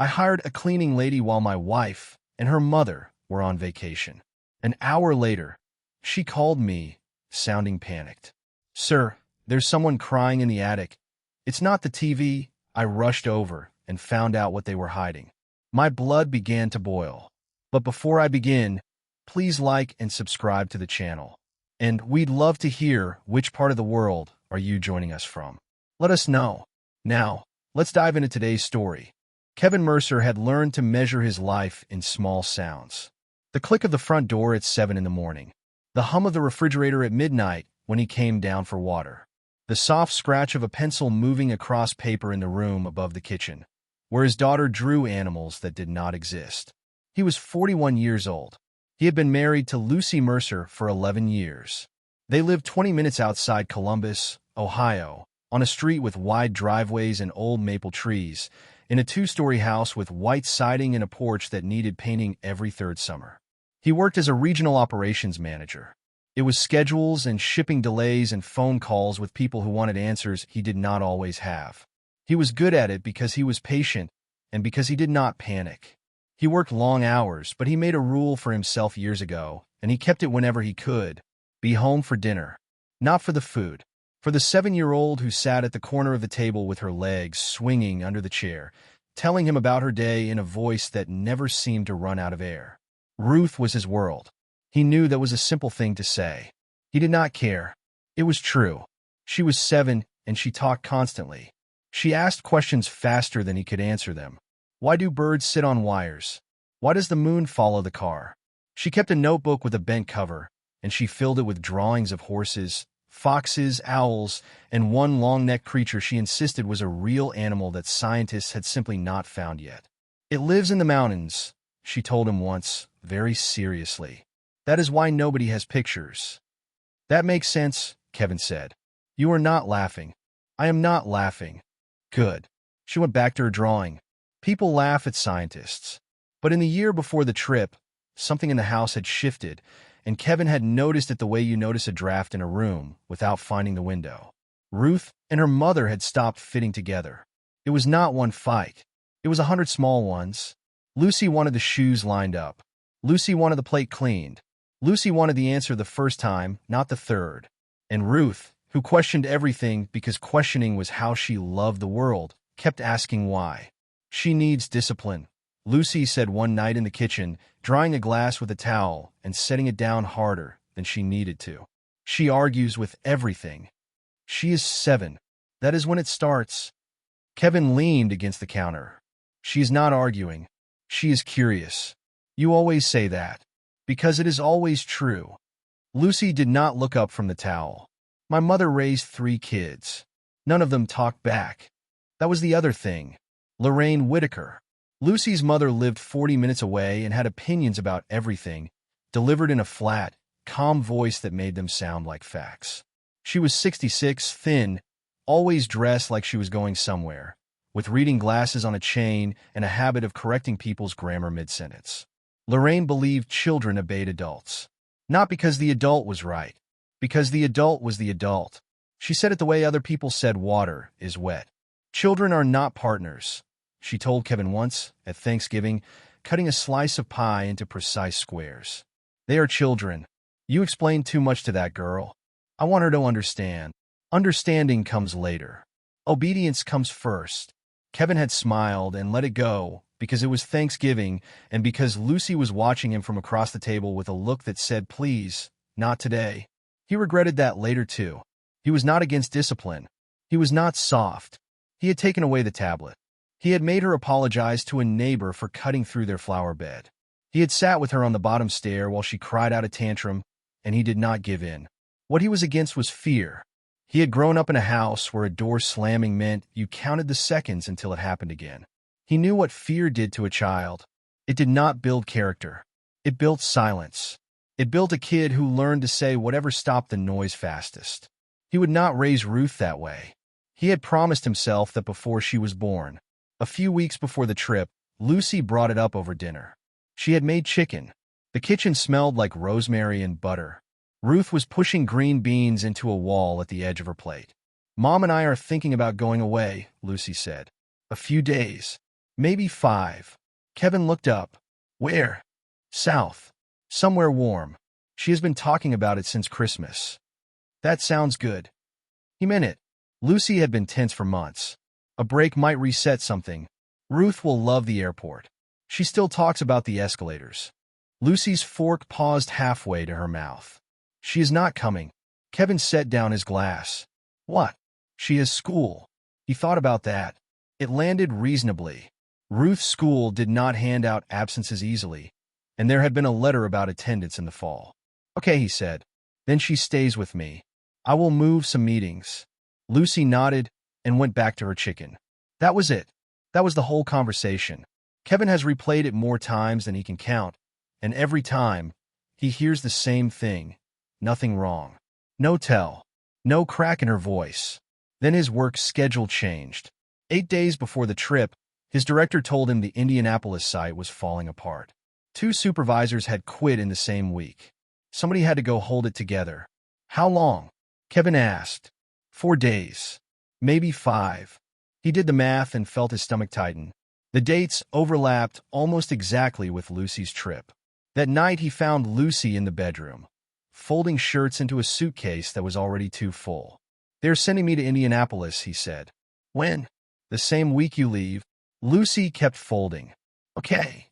I hired a cleaning lady while my wife and her mother were on vacation. An hour later, she called me, sounding panicked. Sir, there's someone crying in the attic. It's not the TV. I rushed over and found out what they were hiding. My blood began to boil. But before I begin, please like and subscribe to the channel. And we'd love to hear which part of the world are you joining us from. Let us know. Now, let's dive into today's story. Kevin Mercer had learned to measure his life in small sounds. The click of the front door at 7 in the morning. The hum of the refrigerator at midnight when he came down for water. The soft scratch of a pencil moving across paper in the room above the kitchen, where his daughter drew animals that did not exist. He was 41 years old. He had been married to Lucy Mercer for 11 years. They lived 20 minutes outside Columbus, Ohio, on a street with wide driveways and old maple trees, in a 2-story house with white siding and a porch that needed painting every third summer. He worked as a regional operations manager. It was schedules and shipping delays and phone calls with people who wanted answers he did not always have. He was good at it because he was patient and because he did not panic. He worked long hours, but he made a rule for himself years ago, and he kept it whenever he could. Be home for dinner. Not for the food. For the 7-year-old who sat at the corner of the table with her legs swinging under the chair, telling him about her day in a voice that never seemed to run out of air. Ruth was his world. He knew that was a simple thing to say. He did not care. It was true. She was 7, and she talked constantly. She asked questions faster than he could answer them. Why do birds sit on wires? Why does the moon follow the car? She kept a notebook with a bent cover, and she filled it with drawings of horses, foxes, owls, and one long-necked creature she insisted was a real animal that scientists had simply not found yet. It lives in the mountains, she told him once, very seriously. That is why nobody has pictures. That makes sense, Kevin said. You are not laughing. I am not laughing. Good. She went back to her drawing. People laugh at scientists. But in the year before the trip, something in the house had shifted, and Kevin had noticed it the way you notice a draft in a room without finding the window. Ruth and her mother had stopped fitting together. It was not one fight. It was 100 small ones. Lucy wanted the shoes lined up. Lucy wanted the plate cleaned. Lucy wanted the answer the first time, not the third. And Ruth, who questioned everything because questioning was how she loved the world, kept asking why. She needs discipline, Lucy said one night in the kitchen, drying a glass with a towel and setting it down harder than she needed to. She argues with everything. She is 7. That is when it starts. Kevin leaned against the counter. She is not arguing. She is curious. You always say that. Because it is always true. Lucy did not look up from the towel. My mother raised 3 kids. None of them talked back. That was the other thing. Lorraine Whitaker. Lucy's mother lived 40 minutes away and had opinions about everything, delivered in a flat, calm voice that made them sound like facts. She was 66, thin, always dressed like she was going somewhere, with reading glasses on a chain and a habit of correcting people's grammar mid-sentence. Lorraine believed children obeyed adults. Not because the adult was right, because the adult was the adult. She said it the way other people said water is wet. Children are not partners, she told Kevin once, at Thanksgiving, cutting a slice of pie into precise squares. They are children. You explained too much to that girl. I want her to understand. Understanding comes later. Obedience comes first. Kevin had smiled and let it go because it was Thanksgiving and because Lucy was watching him from across the table with a look that said, please, not today. He regretted that later too. He was not against discipline. He was not soft. He had taken away the tablet. He had made her apologize to a neighbor for cutting through their flower bed. He had sat with her on the bottom stair while she cried out a tantrum, and he did not give in. What he was against was fear. He had grown up in a house where a door slamming meant you counted the seconds until it happened again. He knew what fear did to a child. It did not build character. It built silence. It built a kid who learned to say whatever stopped the noise fastest. He would not raise Ruth that way. He had promised himself that before she was born. A few weeks before the trip, Lucy brought it up over dinner. She had made chicken. The kitchen smelled like rosemary and butter. Ruth was pushing green beans into a wall at the edge of her plate. Mom and I are thinking about going away, Lucy said. A few days. Maybe 5. Kevin looked up. Where? South. Somewhere warm. She has been talking about it since Christmas. That sounds good. He meant it. Lucy had been tense for months. A break might reset something. Ruth will love the airport. She still talks about the escalators. Lucy's fork paused halfway to her mouth. She is not coming. Kevin set down his glass. What? She has school. He thought about that. It landed reasonably. Ruth's school did not hand out absences easily, and there had been a letter about attendance in the fall. Okay, he said. Then she stays with me. I will move some meetings. Lucy nodded and went back to her chicken. That was it. That was the whole conversation. Kevin has replayed it more times than he can count, and every time, he hears the same thing. Nothing wrong. No tell. No crack in her voice. Then his work schedule changed. 8 days before the trip, his director told him the Indianapolis site was falling apart. 2 supervisors had quit in the same week. Somebody had to go hold it together. How long? Kevin asked. 4 days. Maybe 5. He did the math and felt his stomach tighten. The dates overlapped almost exactly with Lucy's trip. That night he found Lucy in the bedroom, folding shirts into a suitcase that was already too full. They're sending me to Indianapolis, he said. When? The same week you leave. Lucy kept folding. Okay.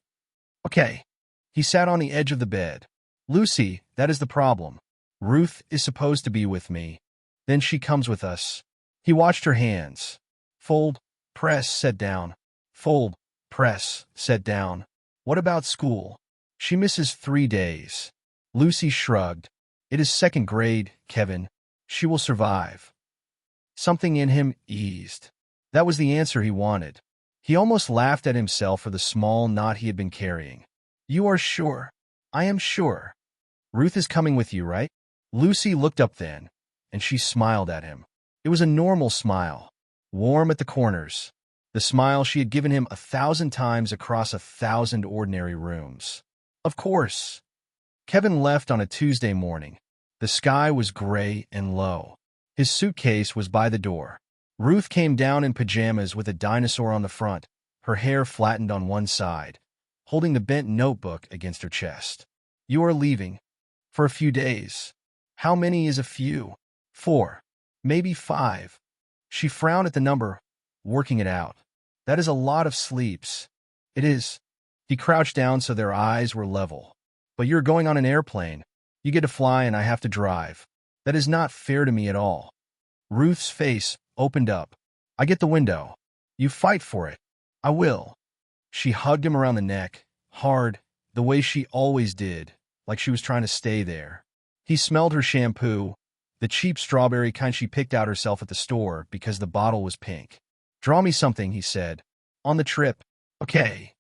He sat on the edge of the bed. Lucy, that is the problem. Ruth is supposed to be with me. Then she comes with us. He watched her hands. Fold, press, set down. Fold, press, set down. What about school? She misses 3 days. Lucy shrugged. It is 2nd grade, Kevin. She will survive. Something in him eased. That was the answer he wanted. He almost laughed at himself for the small knot he had been carrying. You are sure? I am sure. Ruth is coming with you, right? Lucy looked up then, and she smiled at him. It was a normal smile, warm at the corners, the smile she had given him 1,000 times across 1,000 ordinary rooms. Of course. Kevin left on a Tuesday morning. The sky was gray and low. His suitcase was by the door. Ruth came down in pajamas with a dinosaur on the front, her hair flattened on one side, holding the bent notebook against her chest. You are leaving. For a few days. How many is a few? 4. Maybe 5. She frowned at the number, working it out. That is a lot of sleeps. It is. He crouched down so their eyes were level. But you're going on an airplane. You get to fly and I have to drive. That is not fair to me at all. Ruth's face opened up. I get the window. You fight for it. I will. She hugged him around the neck, hard, the way she always did, like she was trying to stay there. He smelled her shampoo, the cheap strawberry kind she picked out herself at the store because the bottle was pink. Draw me something, he said. On the trip. Okay.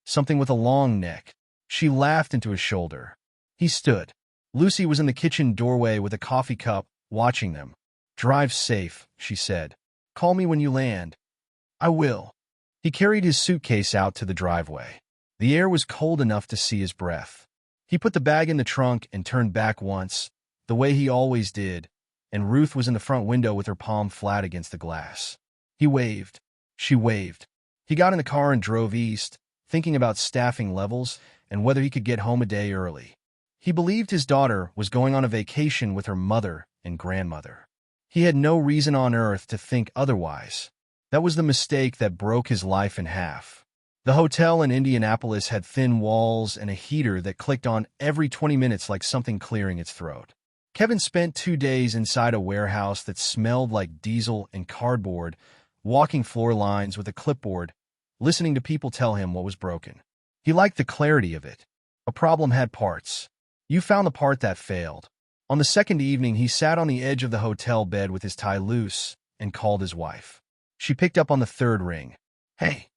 Something with a long neck. She laughed into his shoulder. He stood. Lucy was in the kitchen doorway with a coffee cup, watching them. Drive safe, she said. Call me when you land. I will. He carried his suitcase out to the driveway. The air was cold enough to see his breath. He put the bag in the trunk and turned back once, the way he always did, and Ruth was in the front window with her palm flat against the glass. He waved. She waved. He got in the car and drove east, thinking about staffing levels and whether he could get home a day early. He believed his daughter was going on a vacation with her mother and grandmother. He had no reason on earth to think otherwise. That was the mistake that broke his life in half. The hotel in Indianapolis had thin walls and a heater that clicked on every 20 minutes like something clearing its throat. Kevin spent 2 days inside a warehouse that smelled like diesel and cardboard, walking floor lines with a clipboard, listening to people tell him what was broken. He liked the clarity of it. A problem had parts. You found the part that failed. On the second evening, he sat on the edge of the hotel bed with his tie loose and called his wife. She picked up on the 3rd ring. Hey.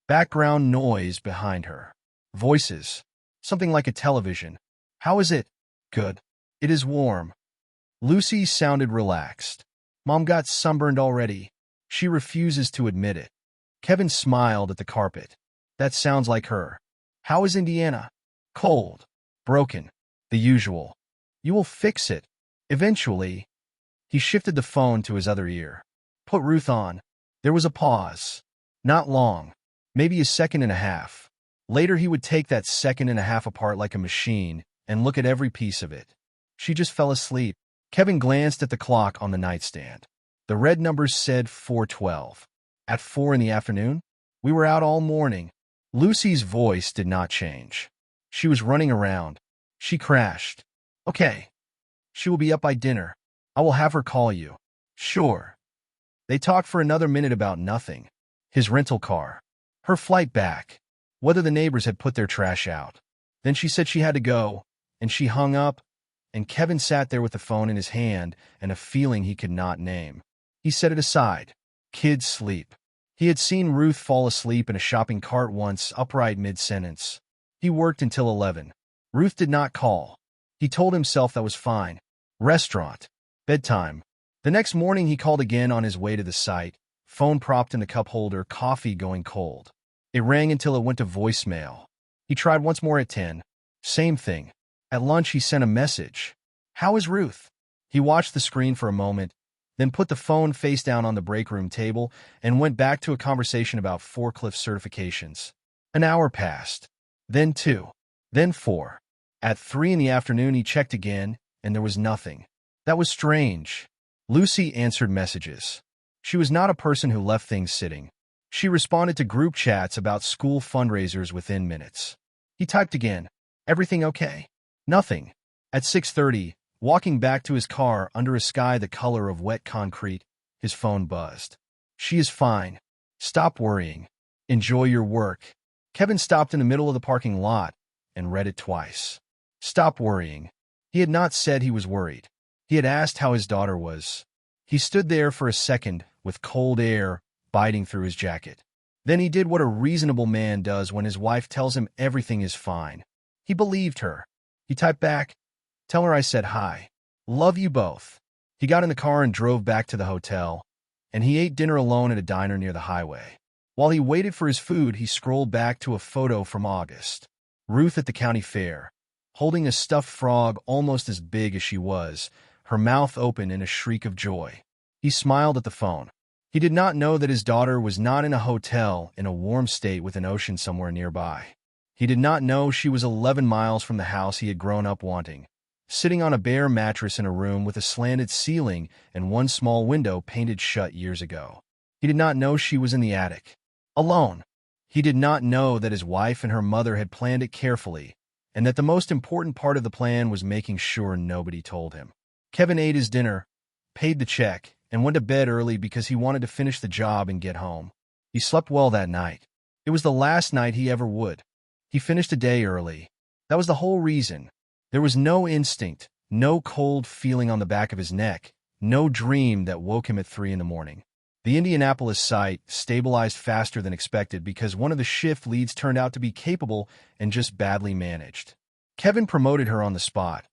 Background noise behind her. Voices. Something like a television. How is it? Good. It is warm. Lucy sounded relaxed. Mom got sunburned already. She refuses to admit it. Kevin smiled at the carpet. That sounds like her. How is Indiana? Cold. Broken. The usual. You will fix it. Eventually. He shifted the phone to his other ear. Put Ruth on. There was a pause. Not long. maybe a second and a half. Later, he would take that second and a half apart like a machine and look at every piece of it. She just fell asleep. Kevin glanced at the clock on the nightstand. The red numbers said 4:12. At 4 in the afternoon? We were out all morning. Lucy's voice did not change. She was running around. She crashed. Okay. She will be up by dinner. I will have her call you. Sure. They talked for another minute about nothing. His rental car. Her flight back. Whether the neighbors had put their trash out. Then she said she had to go, and she hung up, and Kevin sat there with the phone in his hand and a feeling he could not name. He set it aside. Kids sleep. He had seen Ruth fall asleep in a shopping cart once, upright mid-sentence. He worked until 11. Ruth did not call. He told himself that was fine. Restaurant. Bedtime. The next morning he called again on his way to the site, phone propped in the cup holder, coffee going cold. It rang until it went to voicemail. He tried once more at 10. Same thing. At lunch he sent a message. How is Ruth? He watched the screen for a moment, then put the phone face down on the break room table and went back to a conversation about forklift certifications. An hour passed. Then 2. Then 4. At 3 in the afternoon he checked again, and there was nothing. That was strange. Lucy answered messages. She was not a person who left things sitting. She responded to group chats about school fundraisers within minutes. He typed again. Everything okay? Nothing. At 6:30, walking back to his car under a sky the color of wet concrete, his phone buzzed. She is fine. Stop worrying. Enjoy your work. Kevin stopped in the middle of the parking lot and read it twice. Stop worrying. He had not said he was worried. He had asked how his daughter was. He stood there for a second with cold air biting through his jacket. Then he did what a reasonable man does when his wife tells him everything is fine. He believed her. He typed back, "Tell her I said hi. Love you both." He got in the car and drove back to the hotel, and he ate dinner alone at a diner near the highway. While he waited for his food, he scrolled back to a photo from August. Ruth at the county fair, holding a stuffed frog almost as big as she was, her mouth open in a shriek of joy. He smiled at the phone. He did not know that his daughter was not in a hotel in a warm state with an ocean somewhere nearby. He did not know she was 11 miles from the house he had grown up wanting, sitting on a bare mattress in a room with a slanted ceiling and one small window painted shut years ago. He did not know she was in the attic, alone. He did not know that his wife and her mother had planned it carefully, and that the most important part of the plan was making sure nobody told him. Kevin ate his dinner, paid the check, and went to bed early because he wanted to finish the job and get home. He slept well that night. It was the last night he ever would. He finished a day early. That was the whole reason. There was no instinct, no cold feeling on the back of his neck, no dream that woke him at 3 in the morning. The Indianapolis site stabilized faster than expected because one of the shift leads turned out to be capable and just badly managed. Kevin promoted her on the spot,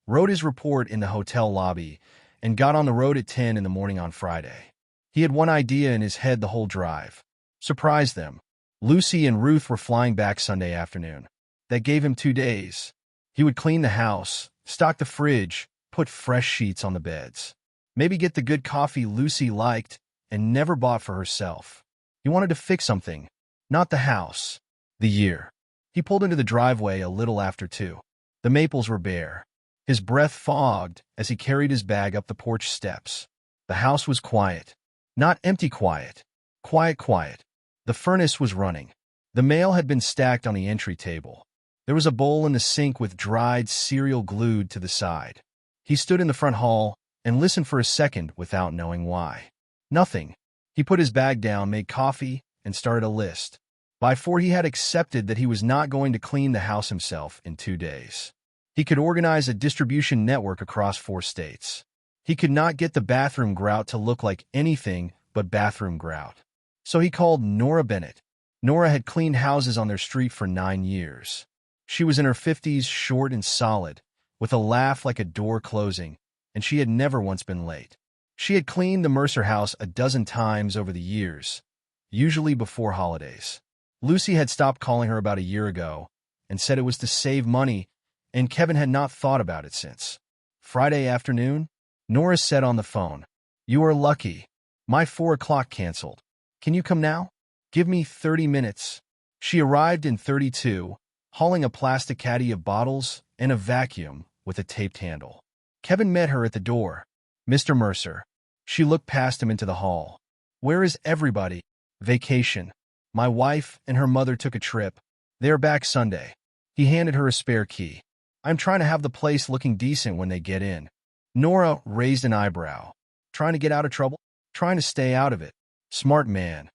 wrote his report in the hotel lobby, and got on the road at 10 in the morning on Friday. He had one idea in his head the whole drive. Surprise them. Lucy and Ruth were flying back Sunday afternoon. That gave him 2 days. He would clean the house, stock the fridge, put fresh sheets on the beds. Maybe get the good coffee Lucy liked and never bought for herself. He wanted to fix something, not the house, the year. He pulled into the driveway a little after 2. The maples were bare. His breath fogged as he carried his bag up the porch steps. The house was quiet. Not empty quiet. Quiet. The furnace was running. The mail had been stacked on the entry table. There was a bowl in the sink with dried cereal glued to the side. He stood in the front hall and listened for a second without knowing why. Nothing. He put his bag down, made coffee, and started a list. By 4 he had accepted that he was not going to clean the house himself in 2 days. He could organize a distribution network across 4 states. He could not get the bathroom grout to look like anything but bathroom grout. So he called Nora Bennett. Nora had cleaned houses on their street for 9 years. She was in her 50s, short and solid, with a laugh like a door closing, and she had never once been late. She had cleaned the Mercer house a dozen times over the years, usually before holidays. Lucy had stopped calling her about a year ago and said it was to save money, and Kevin had not thought about it since. Friday afternoon, Nora said on the phone, "You are lucky. My 4 o'clock canceled. Can you come now?" Give me 30 minutes. She arrived in 32, hauling a plastic caddy of bottles and a vacuum with a taped handle. Kevin met her at the door. Mr. Mercer. She looked past him into the hall. Where is everybody? Vacation. My wife and her mother took a trip. They are back Sunday. He handed her a spare key. I'm trying to have the place looking decent when they get in. Nora raised an eyebrow. Trying to get out of trouble? Trying to stay out of it. Smart man.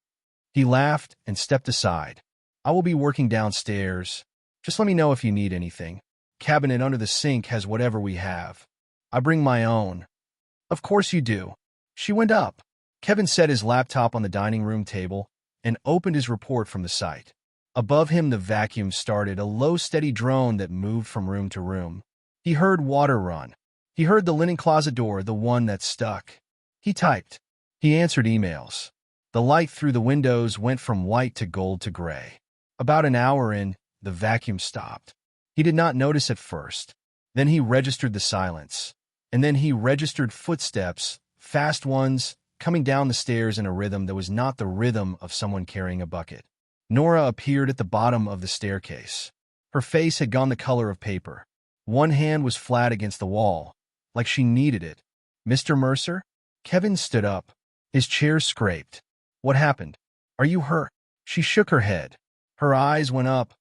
He laughed and stepped aside. I will be working downstairs. Just let me know if you need anything. Cabinet under the sink has whatever we have. I bring my own. Of course you do. She went up. Kevin set his laptop on the dining room table and opened his report from the site. Above him, the vacuum started, a low, steady drone that moved from room to room. He heard water run. He heard the linen closet door, the one that stuck. He typed. He answered emails. The light through the windows went from white to gold to gray. About an hour in, the vacuum stopped. He did not notice at first. Then he registered the silence. And then he registered footsteps, fast ones, coming down the stairs in a rhythm that was not the rhythm of someone carrying a bucket. Nora appeared at the bottom of the staircase. Her face had gone the color of paper. One hand was flat against the wall, like she needed it. Mr. Mercer? Kevin stood up. His chair scraped. What happened? Are you hurt? She shook her head. Her eyes went up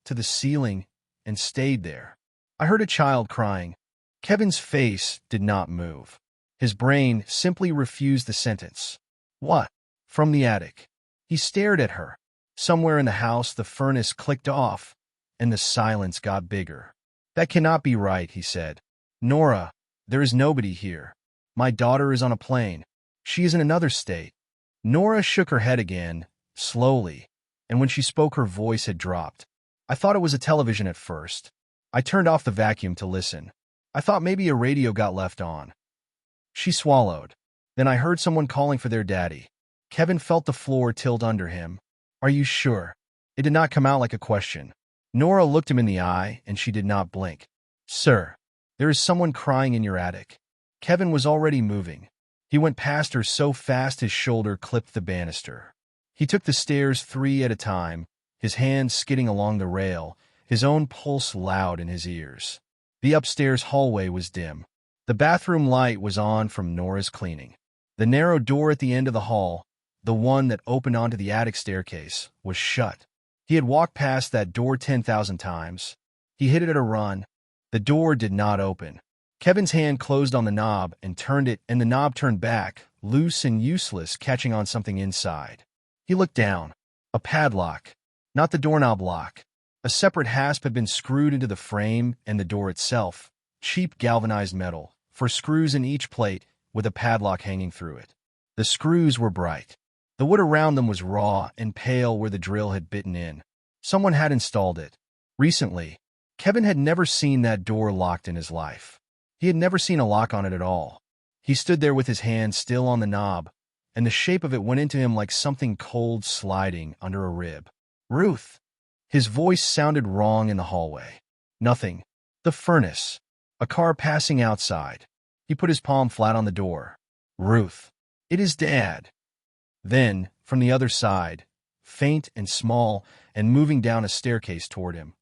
to the ceiling and stayed there. I heard a child crying. Kevin's face did not move. His brain simply refused the sentence. What? From the attic. He stared at her. Somewhere in the house, the furnace clicked off, and the silence got bigger. That cannot be right, he said. Nora, there is nobody here. My daughter is on a plane. She is in another state. Nora shook her head again, slowly, and when she spoke, her voice had dropped. I thought it was a television at first. I turned off the vacuum to listen. I thought maybe a radio got left on. She swallowed. Then I heard someone calling for their daddy. Kevin felt the floor tilt under him. Are you sure? It did not come out like a question. Nora looked him in the eye, and she did not blink. Sir, there is someone crying in your attic. Kevin was already moving. He went past her so fast his shoulder clipped the banister. He took the stairs 3 at a time, his hands skidding along the rail, his own pulse loud in his ears. The upstairs hallway was dim. The bathroom light was on from Nora's cleaning. The narrow door at the end of the hall, the one that opened onto the attic staircase, was shut. He had walked past that door 10,000 times. He hit it at a run. The door did not open. Kevin's hand closed on the knob and turned it, and the knob turned back, loose and useless, catching on something inside. He looked down. A padlock. Not the doorknob lock. A separate hasp had been screwed into the frame and the door itself. Cheap galvanized metal, 4 screws in each plate, with a padlock hanging through it. The screws were bright. The wood around them was raw and pale where the drill had bitten in. Someone had installed it. Recently, Kevin had never seen that door locked in his life. He had never seen a lock on it at all. He stood there with his hand still on the knob, and the shape of it went into him like something cold sliding under a rib. Ruth! His voice sounded wrong in the hallway. Nothing. The furnace. A car passing outside. He put his palm flat on the door. Ruth. It is Dad. Then, from the other side, faint and small, and moving down a staircase toward him.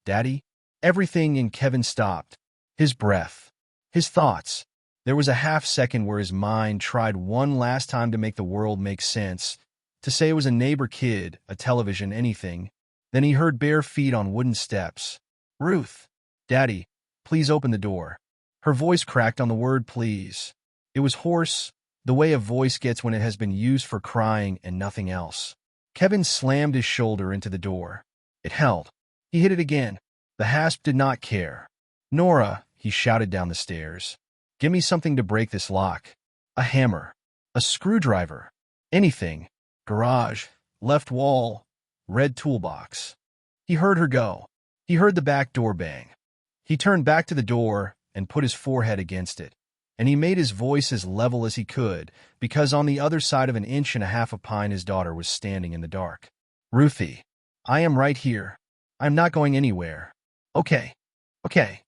Daddy? Everything in Kevin stopped. His breath. His thoughts. There was a half-second where his mind tried one last time to make the world make sense, to say it was a neighbor kid, a television, anything. Then he heard bare feet on wooden steps. Ruth. Daddy, please open the door. Her voice cracked on the word please. It was hoarse, the way a voice gets when it has been used for crying and nothing else. Kevin slammed his shoulder into the door. It held. He hit it again. The hasp did not care. Nora, he shouted down the stairs. Give me something to break this lock. A hammer. A screwdriver. Anything. Garage. Left wall. Red toolbox. He heard her go. He heard the back door bang. He turned back to the door and put his forehead against it. And he made his voice as level as he could, because on the other side of 1.5 inches of pine his daughter was standing in the dark. Ruthie, I am right here. I'm not going anywhere. Okay. Okay.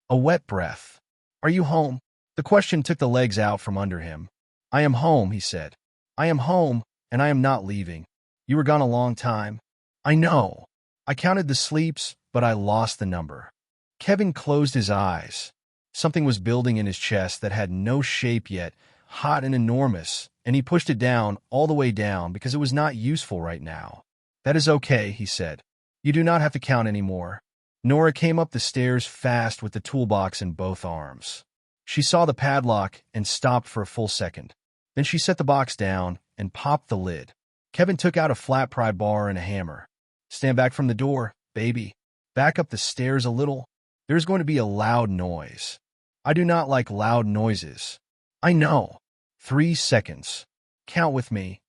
A wet breath. Are you home? The question took the legs out from under him. I am home, he said. I am home, and I am not leaving. You were gone a long time. I know. I counted the sleeps, but I lost the number. Kevin closed his eyes. Something was building in his chest that had no shape yet, hot and enormous, and he pushed it down, all the way down, because it was not useful right now. That is okay, he said. You do not have to count anymore. Nora came up the stairs fast with the toolbox in both arms. She saw the padlock and stopped for a full second. Then she set the box down and popped the lid. Kevin took out a flat pry bar and a hammer. Stand back from the door, baby. Back up the stairs a little. There's going to be a loud noise. I do not like loud noises. I know. 3 seconds. Count with me.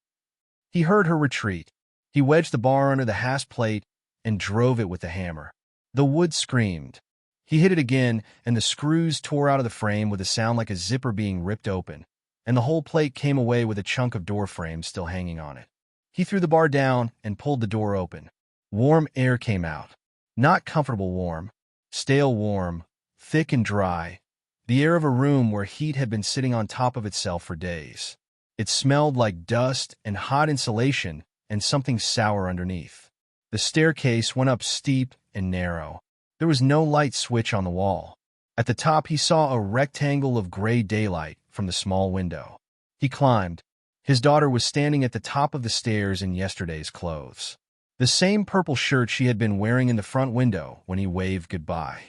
He heard her retreat. He wedged the bar under the hasp plate and drove it with the hammer. The wood screamed. He hit it again, and the screws tore out of the frame with a sound like a zipper being ripped open, and the whole plate came away with a chunk of door frame still hanging on it. He threw the bar down and pulled the door open. Warm air came out. Not comfortable warm. Stale warm, thick and dry. The air of a room where heat had been sitting on top of itself for days. It smelled like dust and hot insulation and something sour underneath. The staircase went up steep and narrow. There was no light switch on the wall. At the top he saw a rectangle of gray daylight from the small window. He climbed. His daughter was standing at the top of the stairs in yesterday's clothes. The same purple shirt she had been wearing in the front window when he waved goodbye.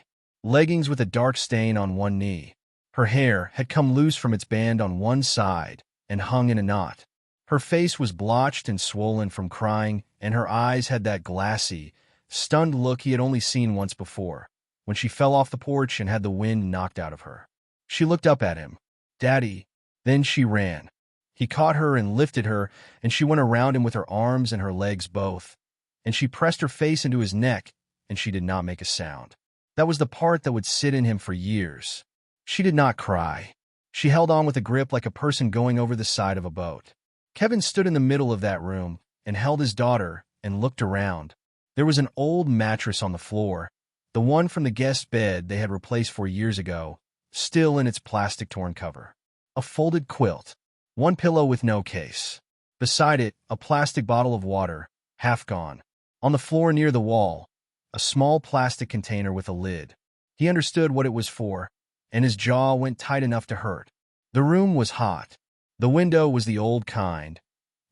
Leggings with a dark stain on one knee. Her hair had come loose from its band on one side and hung in a knot. Her face was blotched and swollen from crying, and her eyes had that glassy, stunned look he had only seen once before, when she fell off the porch and had the wind knocked out of her. She looked up at him. Daddy. Then she ran. He caught her and lifted her, and she went around him with her arms and her legs both, and she pressed her face into his neck, and she did not make a sound. That was the part that would sit in him for years. She did not cry. She held on with a grip like a person going over the side of a boat. Kevin stood in the middle of that room and held his daughter and looked around. There was an old mattress on the floor, the one from the guest bed they had replaced 4 years ago, still in its plastic-torn cover. A folded quilt. One pillow with no case. Beside it, a plastic bottle of water, half gone. On the floor near the wall, a small plastic container with a lid. He understood what it was for, and his jaw went tight enough to hurt. The room was hot. The window was the old kind,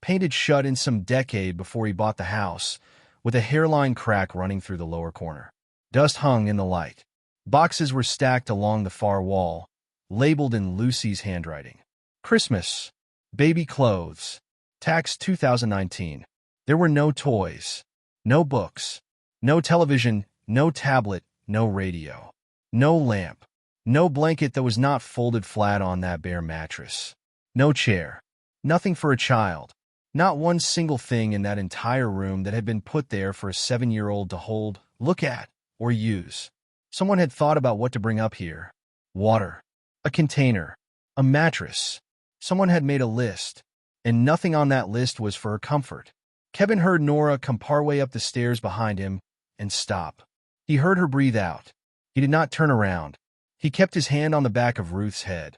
painted shut in some decade before he bought the house, with a hairline crack running through the lower corner. Dust hung in the light. Boxes were stacked along the far wall, labeled in Lucy's handwriting. Christmas. Baby clothes. Tax 2019. There were no toys. No books. No television. No tablet. No radio. No lamp. No blanket that was not folded flat on that bare mattress. No chair. Nothing for a child. Not one single thing in that entire room that had been put there for a 7-year-old to hold, look at, or use. Someone had thought about what to bring up here. Water. A container. A mattress. Someone had made a list, and nothing on that list was for her comfort. Kevin heard Nora come partway up the stairs behind him and stop. He heard her breathe out. He did not turn around. He kept his hand on the back of Ruth's head.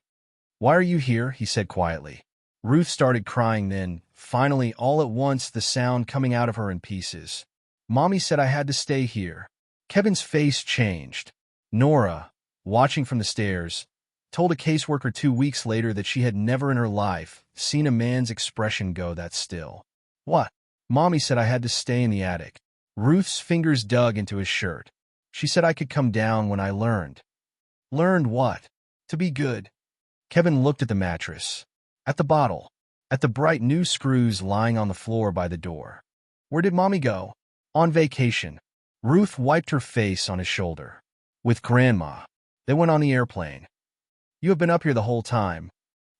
"Why are you here?" he said quietly. Ruth started crying then, finally, all at once, the sound coming out of her in pieces. "Mommy said I had to stay here." Kevin's face changed. Nora, watching from the stairs, told a caseworker 2 weeks later that she had never in her life seen a man's expression go that still. "What?" "Mommy said I had to stay in the attic." Ruth's fingers dug into his shirt. "She said I could come down when I learned." "Learned what?" "To be good." Kevin looked at the mattress, at the bottle, at the bright new screws lying on the floor by the door. "Where did Mommy go?" "On vacation." Ruth wiped her face on his shoulder. "With Grandma. They went on the airplane." "You have been up here the whole time."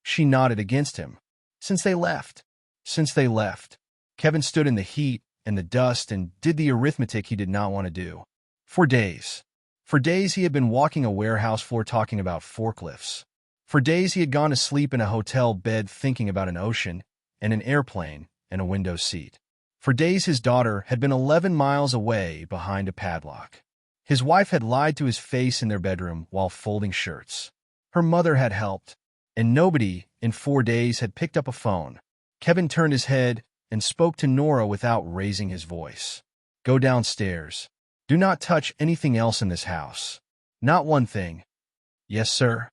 She nodded against him. "Since they left." "Since they left." Kevin stood in the heat and the dust and did the arithmetic he did not want to do. 4 days. For days he had been walking a warehouse floor talking about forklifts. For days he had gone to sleep in a hotel bed thinking about an ocean and an airplane and a window seat. For days his daughter had been 11 miles away behind a padlock. His wife had lied to his face in their bedroom while folding shirts. Her mother had helped, and nobody in 4 days had picked up a phone. Kevin turned his head and spoke to Nora without raising his voice. Go downstairs. Do not touch anything else in this house. Not one thing. Yes, sir.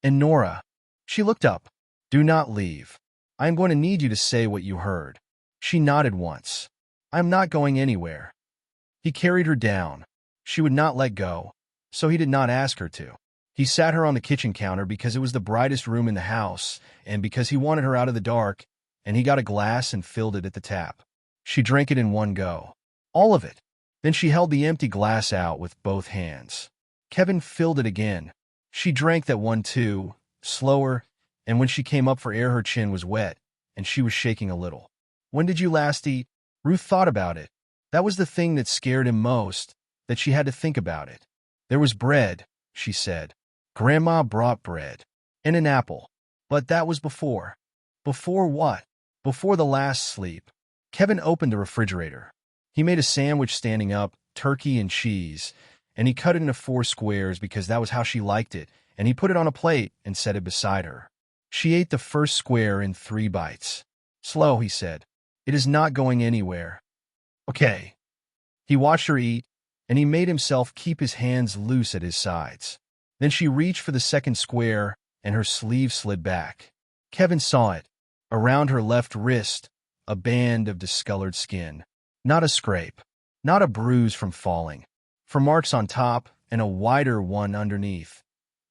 And Nora. She looked up. Do not leave. I am going to need you to say what you heard. She nodded once. I am not going anywhere. He carried her down. She would not let go, so he did not ask her to. He sat her on the kitchen counter because it was the brightest room in the house, and because he wanted her out of the dark, and he got a glass and filled it at the tap. She drank it in one go. All of it. Then she held the empty glass out with both hands. Kevin filled it again. She drank that one too, slower, and when she came up for air her chin was wet, and she was shaking a little. When did you last eat? Ruth thought about it. That was the thing that scared him most, that she had to think about it. There was bread, she said. Grandma brought bread. And an apple. But that was before. Before what? Before the last sleep. Kevin opened the refrigerator. He made a sandwich standing up, turkey and cheese, and he cut it into 4 squares because that was how she liked it, and he put it on a plate and set it beside her. She ate the first square in 3 bites. Slow, he said. It is not going anywhere. Okay. He watched her eat, and he made himself keep his hands loose at his sides. Then she reached for the second square, and her sleeve slid back. Kevin saw it. Around her left wrist, a band of discolored skin. Not a scrape. Not a bruise from falling. For marks on top, and a wider one underneath.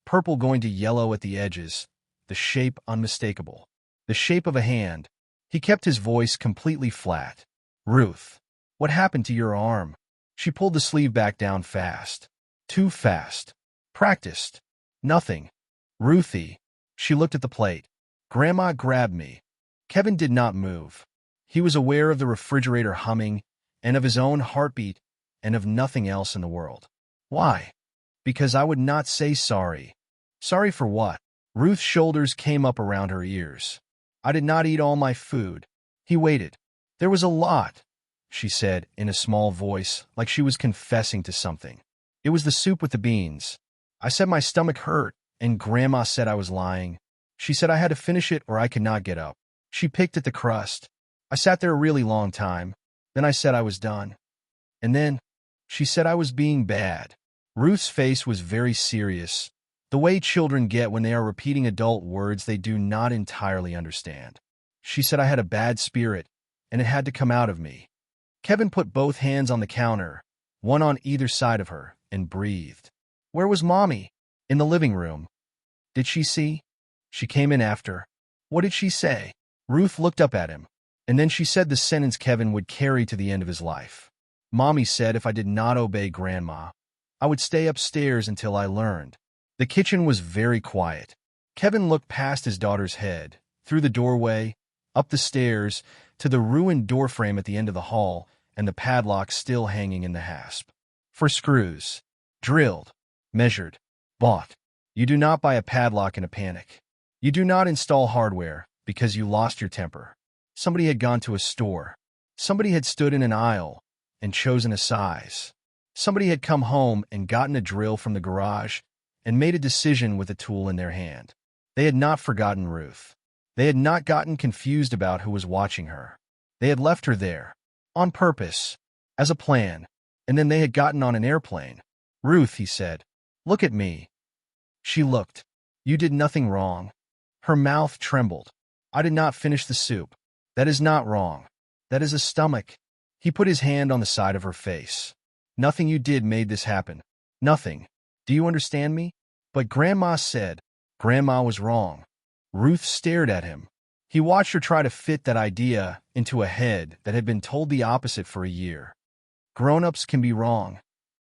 Purple going to yellow at the edges. The shape unmistakable. The shape of a hand. He kept his voice completely flat. Ruth, what happened to your arm? She pulled the sleeve back down fast. Too fast. Practiced. Nothing. Ruthie. She looked at the plate. Grandma grabbed me. Kevin did not move. He was aware of the refrigerator humming, and of his own heartbeat, and of nothing else in the world. Why? Because I would not say sorry. Sorry for what? Ruth's shoulders came up around her ears. I did not eat all my food. He waited. There was a lot, she said in a small voice, like she was confessing to something. It was the soup with the beans. I said my stomach hurt, and Grandma said I was lying. She said I had to finish it or I could not get up. She picked at the crust. I sat there a really long time. Then I said I was done. And then, she said I was being bad. Ruth's face was very serious, the way children get when they are repeating adult words they do not entirely understand. She said I had a bad spirit, and it had to come out of me. Kevin put both hands on the counter, one on either side of her, and breathed. Where was Mommy? In the living room. Did she see? She came in after. What did she say? Ruth looked up at him, and then she said the sentence Kevin would carry to the end of his life. Mommy said if I did not obey Grandma, I would stay upstairs until I learned. The kitchen was very quiet. Kevin looked past his daughter's head, through the doorway, up the stairs, to the ruined doorframe at the end of the hall, and the padlock still hanging in the hasp. 4 screws. Drilled. Measured. Bought. You do not buy a padlock in a panic. You do not install hardware because you lost your temper. Somebody had gone to a store. Somebody had stood in an aisle and chosen a size. Somebody had come home and gotten a drill from the garage and made a decision with a tool in their hand. They had not forgotten Ruth. They had not gotten confused about who was watching her. They had left her there, on purpose, as a plan, and then they had gotten on an airplane. Ruth, he said, look at me. She looked. You did nothing wrong. Her mouth trembled. I did not finish the soup. That is not wrong. That is a stomach. He put his hand on the side of her face. Nothing you did made this happen. Nothing. Do you understand me? But Grandma said. Grandma was wrong. Ruth stared at him. He watched her try to fit that idea into a head that had been told the opposite for a year. Grown-ups can be wrong.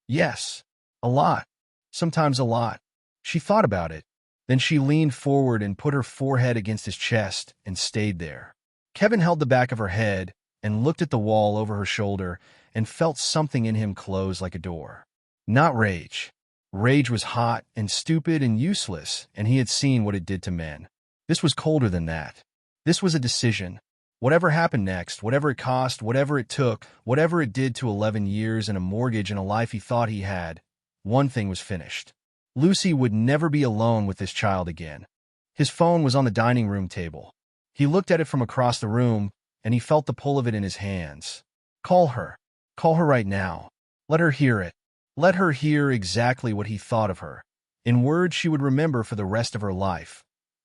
Yes. A lot. Sometimes a lot. She thought about it. Then she leaned forward and put her forehead against his chest and stayed there. Kevin held the back of her head and looked at the wall over her shoulder and felt something in him close like a door. Not rage. Rage was hot and stupid and useless, and he had seen what it did to men. This was colder than that. This was a decision. Whatever happened next, whatever it cost, whatever it took, whatever it did to 11 years and a mortgage and a life he thought he had, one thing was finished. Lucy would never be alone with this child again. His phone was on the dining room table. He looked at it from across the room, and he felt the pull of it in his hands. Call her. Call her right now. Let her hear it. Let her hear exactly what he thought of her, in words she would remember for the rest of her life,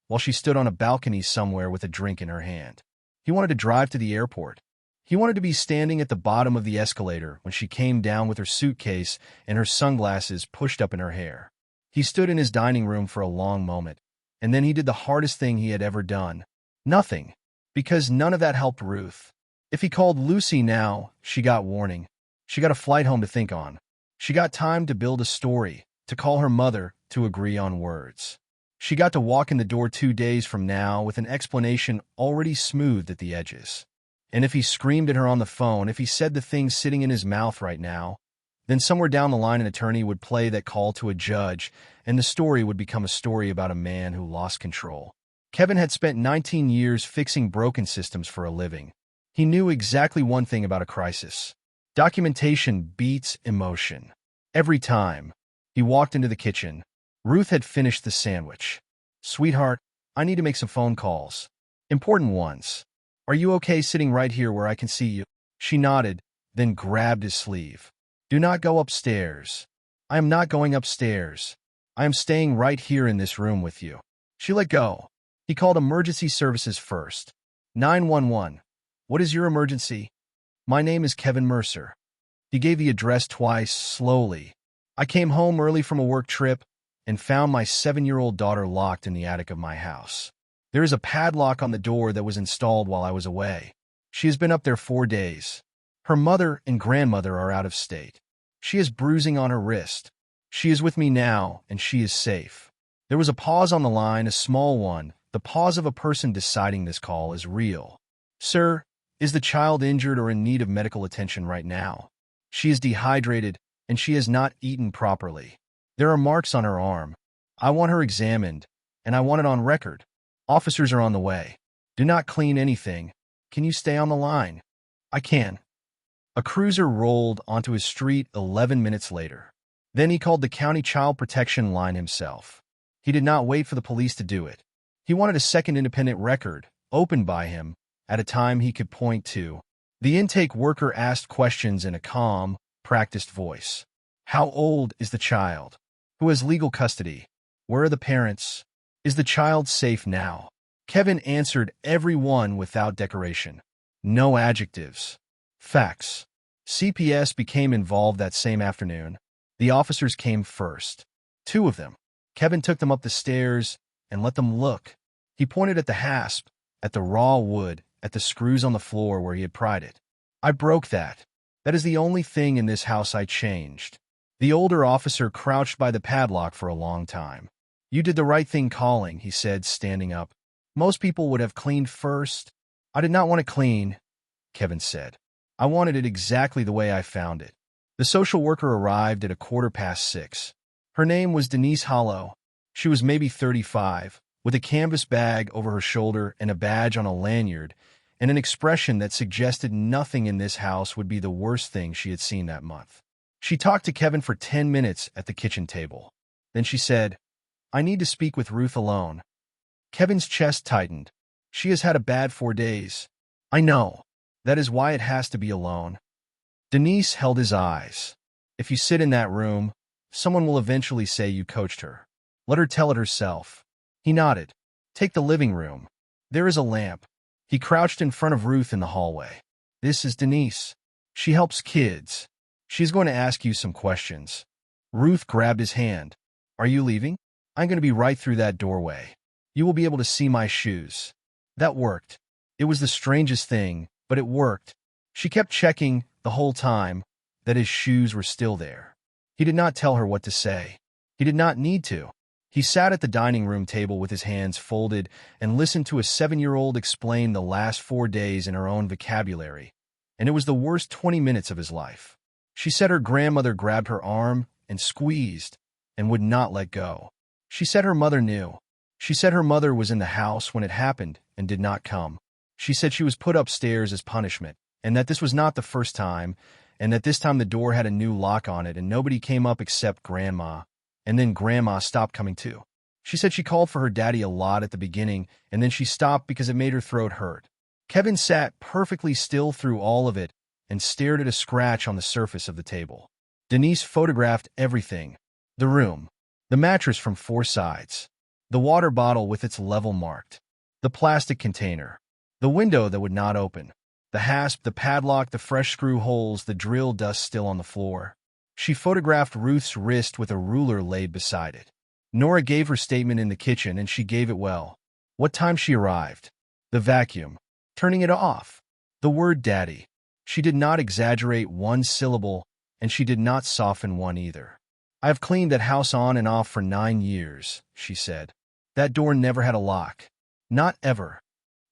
while she stood on a balcony somewhere with a drink in her hand. He wanted to drive to the airport. He wanted to be standing at the bottom of the escalator when she came down with her suitcase and her sunglasses pushed up in her hair. He stood in his dining room for a long moment, and then he did the hardest thing he had ever done. Nothing. Because none of that helped Ruth. If he called Lucy now, she got warning. She got a flight home to think on. She got time to build a story, to call her mother, to agree on words. She got to walk in the door 2 days from now with an explanation already smoothed at the edges. And if he screamed at her on the phone, if he said the things sitting in his mouth right now, then somewhere down the line an attorney would play that call to a judge, and the story would become a story about a man who lost control. Kevin had spent 19 years fixing broken systems for a living. He knew exactly one thing about a crisis. Documentation beats emotion. Every time. He walked into the kitchen. Ruth had finished the sandwich. "Sweetheart, I need to make some phone calls. Important ones. Are you okay sitting right here where I can see you?" She nodded, then grabbed his sleeve. "Do not go upstairs." "I am not going upstairs. I am staying right here in this room with you." She let go. He called emergency services first. 911. "What is your emergency?" "My name is Kevin Mercer." He gave the address twice, slowly. "I came home early from a work trip and found my 7-year-old daughter locked in the attic of my house. There is a padlock on the door that was installed while I was away. She has been up there 4 days. Her mother and grandmother are out of state. She has bruising on her wrist. She is with me now, and she is safe." There was a pause on the line, a small one, the pause of a person deciding this call is real. "Sir, is the child injured or in need of medical attention right now? She is dehydrated, and she has not eaten properly. There are marks on her arm. I want her examined, and I want it on record. Officers are on the way. Do not clean anything. Can you stay on the line?" "I can." A cruiser rolled onto his street 11 minutes later. Then he called the county child protection line himself. He did not wait for the police to do it. He wanted a second independent record, opened by him, at a time he could point to. The intake worker asked questions in a calm, practiced voice. "How old is the child? Who has legal custody? Where are the parents? Is the child safe now?" Kevin answered every one without decoration. No adjectives. Facts. CPS became involved that same afternoon. The officers came first. 2 of them. Kevin took them up the stairs and let them look. He pointed at the hasp, at the raw wood, at the screws on the floor where he had pried it. "I broke that. That is the only thing in this house I changed." The older officer crouched by the padlock for a long time. "You did the right thing calling," he said, standing up. "Most people would have cleaned first." "I did not want to clean," Kevin said. "I wanted it exactly the way I found it." The social worker arrived at 6:15. Her name was Denise Hollow. She was maybe 35, with a canvas bag over her shoulder and a badge on a lanyard, and an expression that suggested nothing in this house would be the worst thing she had seen that month. She talked to Kevin for 10 minutes at the kitchen table. Then she said, "I need to speak with Ruth alone." Kevin's chest tightened. "She has had a bad 4 days." "I know. That is why it has to be alone." Denise held his eyes. "If you sit in that room, someone will eventually say you coached her. Let her tell it herself." He nodded. "Take the living room. There is a lamp." He crouched in front of Ruth in the hallway. "This is Denise. She helps kids. She's going to ask you some questions." Ruth grabbed his hand. "Are you leaving?" "I'm going to be right through that doorway. You will be able to see my shoes." That worked. It was the strangest thing, but it worked. She kept checking, the whole time, that his shoes were still there. He did not tell her what to say. He did not need to. He sat at the dining room table with his hands folded and listened to a 7-year-old explain the last 4 days in her own vocabulary, and it was the worst 20 minutes of his life. She said her grandmother grabbed her arm and squeezed and would not let go. She said her mother knew. She said her mother was in the house when it happened and did not come. She said she was put upstairs as punishment, and that this was not the first time, and that this time the door had a new lock on it and nobody came up except Grandma, and then Grandma stopped coming too. She said she called for her daddy a lot at the beginning, and then she stopped because it made her throat hurt. Kevin sat perfectly still through all of it and stared at a scratch on the surface of the table. Denise photographed everything: the room, the mattress from 4 sides, the water bottle with its level marked, the plastic container, the window that would not open, the hasp, the padlock, the fresh screw holes, the drill dust still on the floor. She photographed Ruth's wrist with a ruler laid beside it. Nora gave her statement in the kitchen, and she gave it well. What time she arrived. The vacuum. Turning it off. The word daddy. She did not exaggerate one syllable, and she did not soften one either. I have cleaned that house on and off for 9 years, she said. That door never had a lock. Not ever.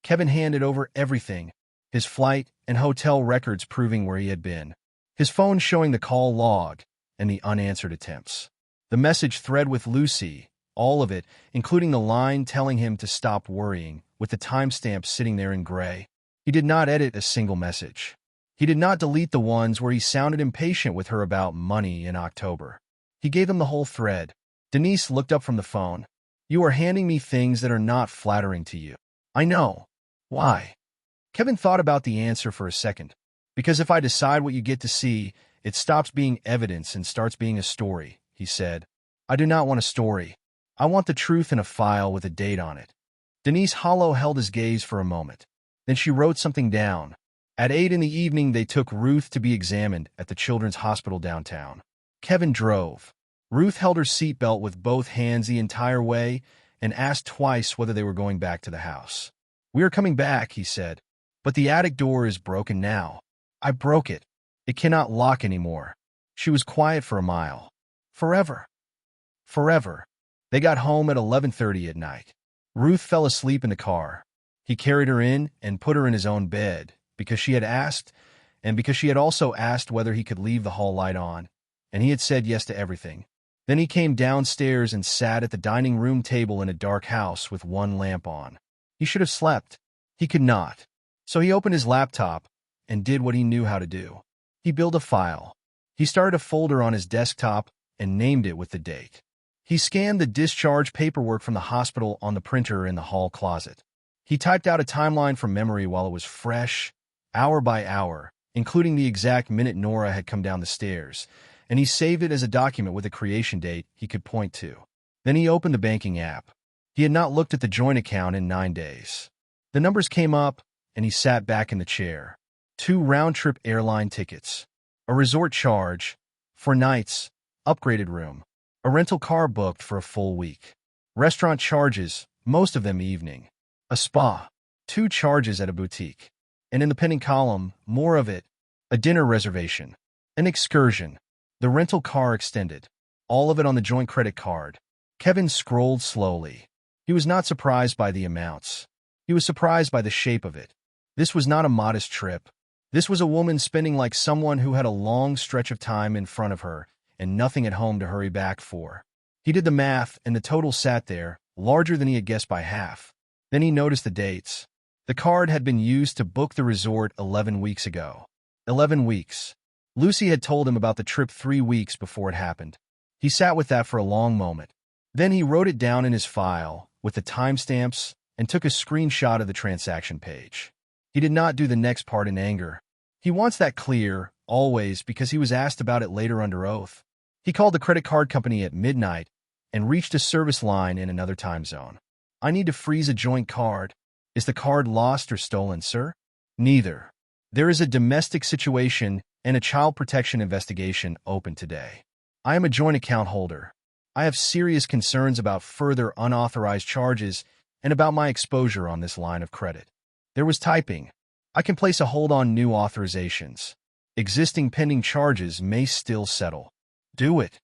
Kevin handed over everything, his flight and hotel records proving where he had been, his phone showing the call log and the unanswered attempts, the message thread with Lucy, all of it, including the line telling him to stop worrying, with the timestamp sitting there in gray. He did not edit a single message. He did not delete the ones where he sounded impatient with her about money in October. He gave them the whole thread. Denise looked up from the phone. You are handing me things that are not flattering to you. I know. Why? Kevin thought about the answer for a second. Because if I decide what you get to see, it stops being evidence and starts being a story, he said. I do not want a story. I want the truth in a file with a date on it. Denise Hollow held his gaze for a moment. Then she wrote something down. At 8 in the evening, they took Ruth to be examined at the Children's Hospital downtown. Kevin drove. Ruth held her seatbelt with both hands the entire way and asked twice whether they were going back to the house. We are coming back, he said. But the attic door is broken now. I broke it. It cannot lock anymore. She was quiet for a mile. Forever. Forever. They got home at 11:30 at night. Ruth fell asleep in the car. He carried her in and put her in his own bed because she had asked, and because she had also asked whether he could leave the hall light on, and he had said yes to everything. Then he came downstairs and sat at the dining room table in a dark house with one lamp on. He should have slept. He could not. So he opened his laptop and did what he knew how to do. He built a file. He started a folder on his desktop and named it with the date. He scanned the discharge paperwork from the hospital on the printer in the hall closet. He typed out a timeline from memory while it was fresh, hour by hour, including the exact minute Nora had come down the stairs, and he saved it as a document with a creation date he could point to. Then he opened the banking app. He had not looked at the joint account in 9 days. The numbers came up, and he sat back in the chair. 2 round-trip airline tickets, a resort charge, 4 nights, upgraded room, a rental car booked for a full week, restaurant charges, most of them evening, a spa, 2 charges at a boutique, and in the pending column, more of it, a dinner reservation, an excursion, the rental car extended, all of it on the joint credit card. Kevin scrolled slowly. He was not surprised by the amounts. He was surprised by the shape of it. This was not a modest trip. This was a woman spending like someone who had a long stretch of time in front of her and nothing at home to hurry back for. He did the math, and the total sat there, larger than he had guessed by half. Then he noticed the dates. The card had been used to book the resort 11 weeks ago. 11 weeks. Lucy had told him about the trip 3 weeks before it happened. He sat with that for a long moment. Then he wrote it down in his file, with the timestamps, and took a screenshot of the transaction page. He did not do the next part in anger. He wants that clear, always, because he was asked about it later under oath. He called the credit card company at midnight and reached a service line in another time zone. I need to freeze a joint card. Is the card lost or stolen, sir? Neither. There is a domestic situation and a child protection investigation open today. I am a joint account holder. I have serious concerns about further unauthorized charges and about my exposure on this line of credit. There was typing. I can place a hold on new authorizations. Existing pending charges may still settle. Do it.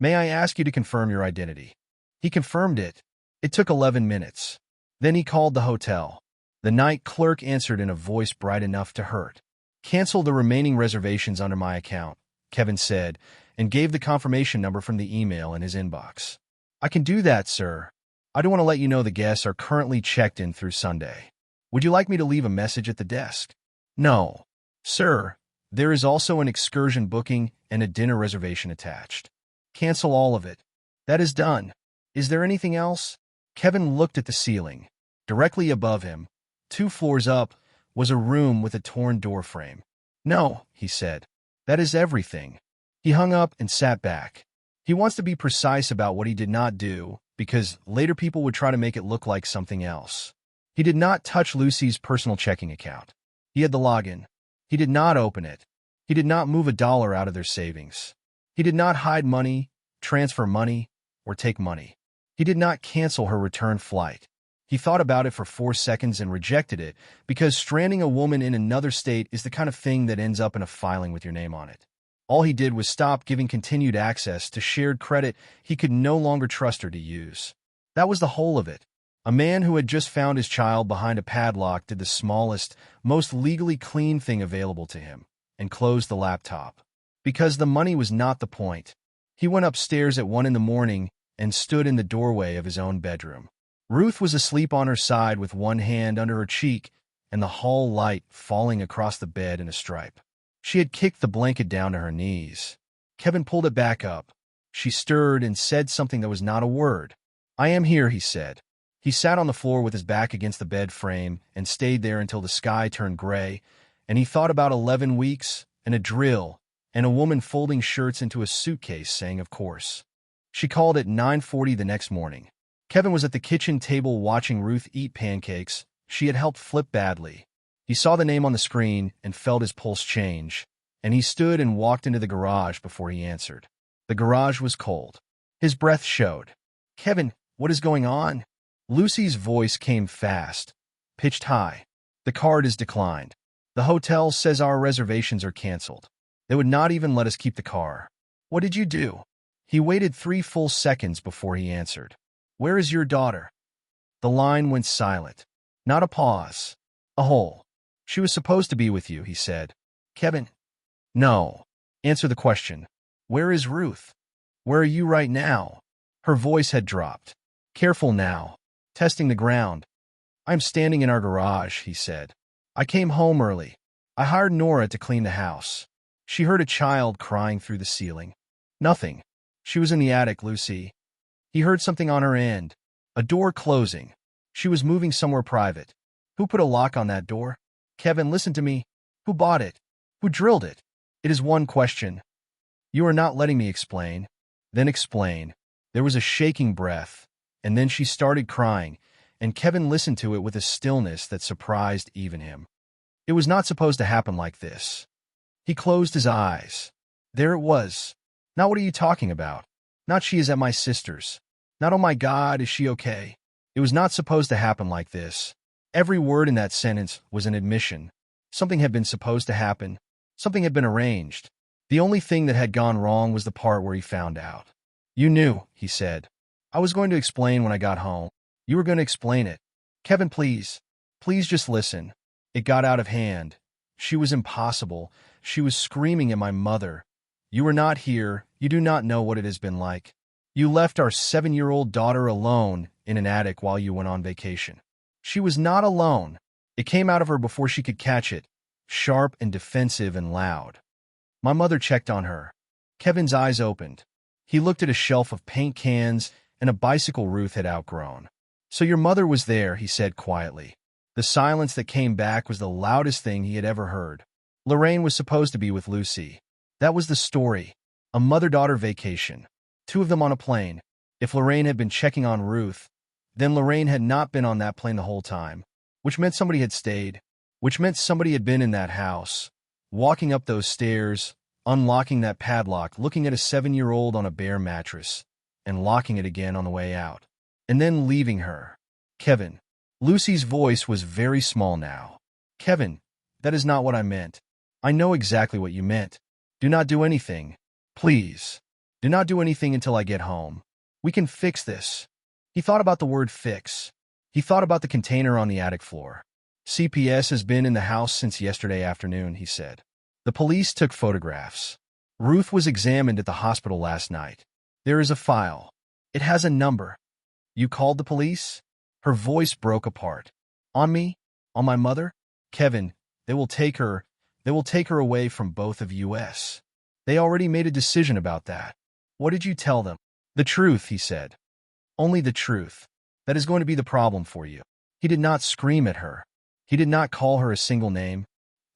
May I ask you to confirm your identity? He confirmed it. It took 11 minutes. Then he called the hotel. The night clerk answered in a voice bright enough to hurt. Cancel the remaining reservations under my account, Kevin said, and gave the confirmation number from the email in his inbox. I can do that, sir. I do want to let you know the guests are currently checked in through Sunday. Would you like me to leave a message at the desk? No. Sir, there is also an excursion booking and a dinner reservation attached. Cancel all of it. That is done. Is there anything else? Kevin looked at the ceiling. Directly above him, 2 floors up, was a room with a torn doorframe. "No," he said. "That is everything." He hung up and sat back. He wants to be precise about what he did not do, because later people would try to make it look like something else. He did not touch Lucy's personal checking account. He had the login. He did not open it. He did not move $1 out of their savings. He did not hide money, transfer money, or take money. He did not cancel her return flight. He thought about it for 4 seconds and rejected it, because stranding a woman in another state is the kind of thing that ends up in a filing with your name on it. All he did was stop giving continued access to shared credit he could no longer trust her to use. That was the whole of it. A man who had just found his child behind a padlock did the smallest, most legally clean thing available to him, and closed the laptop. Because the money was not the point. He went upstairs at 1 in the morning and stood in the doorway of his own bedroom. Ruth was asleep on her side with one hand under her cheek and the hall light falling across the bed in a stripe. She had kicked the blanket down to her knees. Kevin pulled it back up. She stirred and said something that was not a word. "I am here," he said. He sat on the floor with his back against the bed frame and stayed there until the sky turned gray, and he thought about 11 weeks and a drill and a woman folding shirts into a suitcase saying, "Of course." She called at 9:40 the next morning. Kevin was at the kitchen table watching Ruth eat pancakes she had helped flip badly. He saw the name on the screen and felt his pulse change, and he stood and walked into the garage before he answered. The garage was cold. His breath showed. "Kevin, what is going on?" Lucy's voice came fast, pitched high. "The card is declined. The hotel says our reservations are canceled. They would not even let us keep the car." "What did you do?" He waited 3 full seconds before he answered. "Where is your daughter?" The line went silent. Not a pause. A hole. "She was supposed to be with you," he said. "Kevin." "No. Answer the question. Where is Ruth? Where are you right now?" Her voice had dropped. "Careful now. Testing the ground." "I'm standing in our garage," he said. "I came home early. I hired Nora to clean the house. She heard a child crying through the ceiling." "Nothing. She was in the attic, Lucy." He heard something on her end. A door closing. She was moving somewhere private. "Who put a lock on that door?" "Kevin, listen to me. Who bought it? Who drilled it?" "It is one question." "You are not letting me explain." "Then explain." There was a shaking breath, and then she started crying, and Kevin listened to it with a stillness that surprised even him. It was not supposed to happen like this. He closed his eyes. There it was. Not "What are you talking about?" Not "She is at my sister's." Not "Oh my God, is she okay?" It was not supposed to happen like this. Every word in that sentence was an admission. Something had been supposed to happen. Something had been arranged. The only thing that had gone wrong was the part where he found out. "You knew," he said. "I was going to explain when I got home. You were going to explain it." "Kevin, please. Please just listen." It got out of hand. She was impossible. She was screaming at my mother. "You were not here. You do not know what it has been like. You left our 7-year-old daughter alone in an attic while you went on vacation." She was not alone. It came out of her before she could catch it, sharp and defensive and loud. My mother checked on her. Kevin's eyes opened. He looked at a shelf of paint cans and a bicycle Ruth had outgrown. "So your mother was there," he said quietly. The silence that came back was the loudest thing he had ever heard. Lorraine was supposed to be with Lucy. That was the story. A mother-daughter vacation. 2 of them on a plane. If Lorraine had been checking on Ruth, then Lorraine had not been on that plane the whole time, which meant somebody had stayed, which meant somebody had been in that house, walking up those stairs, unlocking that padlock, looking at a 7-year-old on a bare mattress, and locking it again on the way out, and then leaving her. "Kevin." Lucy's voice was very small now. "Kevin, that is not what I meant. I know exactly what you meant. Do not do anything. Please. Do not do anything until I get home. We can fix this." He thought about the word fix. He thought about the container on the attic floor. "CPS has been in the house since yesterday afternoon," he said. "The police took photographs. Ruth was examined at the hospital last night. There is a file. It has a number." "You called the police?" Her voice broke apart. "On me? On my mother?" "Kevin, they will take her. They will take her away from both of us. They already made a decision about that." "What did you tell them?" "The truth," he said. "Only the truth. That is going to be the problem for you." He did not scream at her. He did not call her a single name.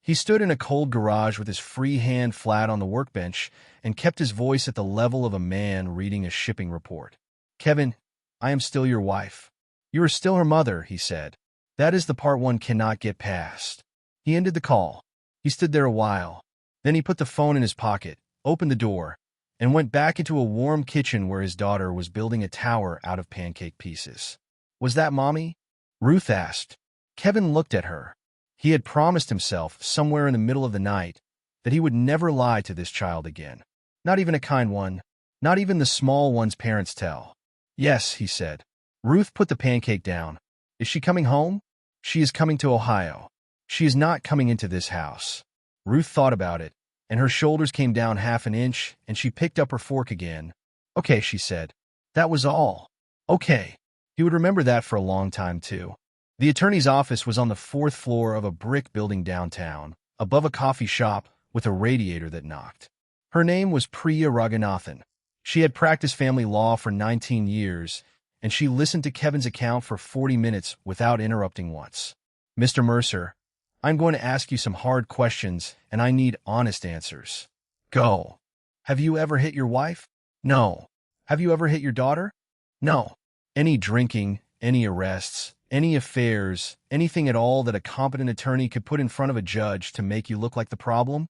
He stood in a cold garage with his free hand flat on the workbench and kept his voice at the level of a man reading a shipping report. Kevin, I am still your wife. You are still her mother, he said. That is the part one cannot get past. He ended the call. He stood there a while. Then he put the phone in his pocket, opened the door, and went back into a warm kitchen where his daughter was building a tower out of pancake pieces. Was that Mommy? Ruth asked. Kevin looked at her. He had promised himself, somewhere in the middle of the night, that he would never lie to this child again. Not even a kind one. Not even the small one's parents tell. Yes, he said. Ruth put the pancake down. Is she coming home? She is coming to Ohio. She is not coming into this house. Ruth thought about it, and her shoulders came down half an inch, and she picked up her fork again. Okay, she said. That was all. Okay. He would remember that for a long time, too. The attorney's office was on the 4th floor of a brick building downtown, above a coffee shop with a radiator that knocked. Her name was Priya Raghunathan. She had practiced family law for 19 years, and she listened to Kevin's account for 40 minutes without interrupting once. Mr. Mercer, I'm going to ask you some hard questions, and I need honest answers. Go. Have you ever hit your wife? No. Have you ever hit your daughter? No. Any drinking, any arrests, any affairs, anything at all that a competent attorney could put in front of a judge to make you look like the problem?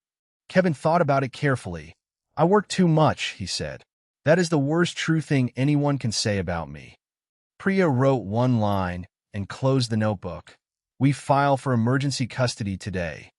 Kevin thought about it carefully. I work too much, he said. That is the worst true thing anyone can say about me. Priya wrote one line and closed the notebook. We file for emergency custody today.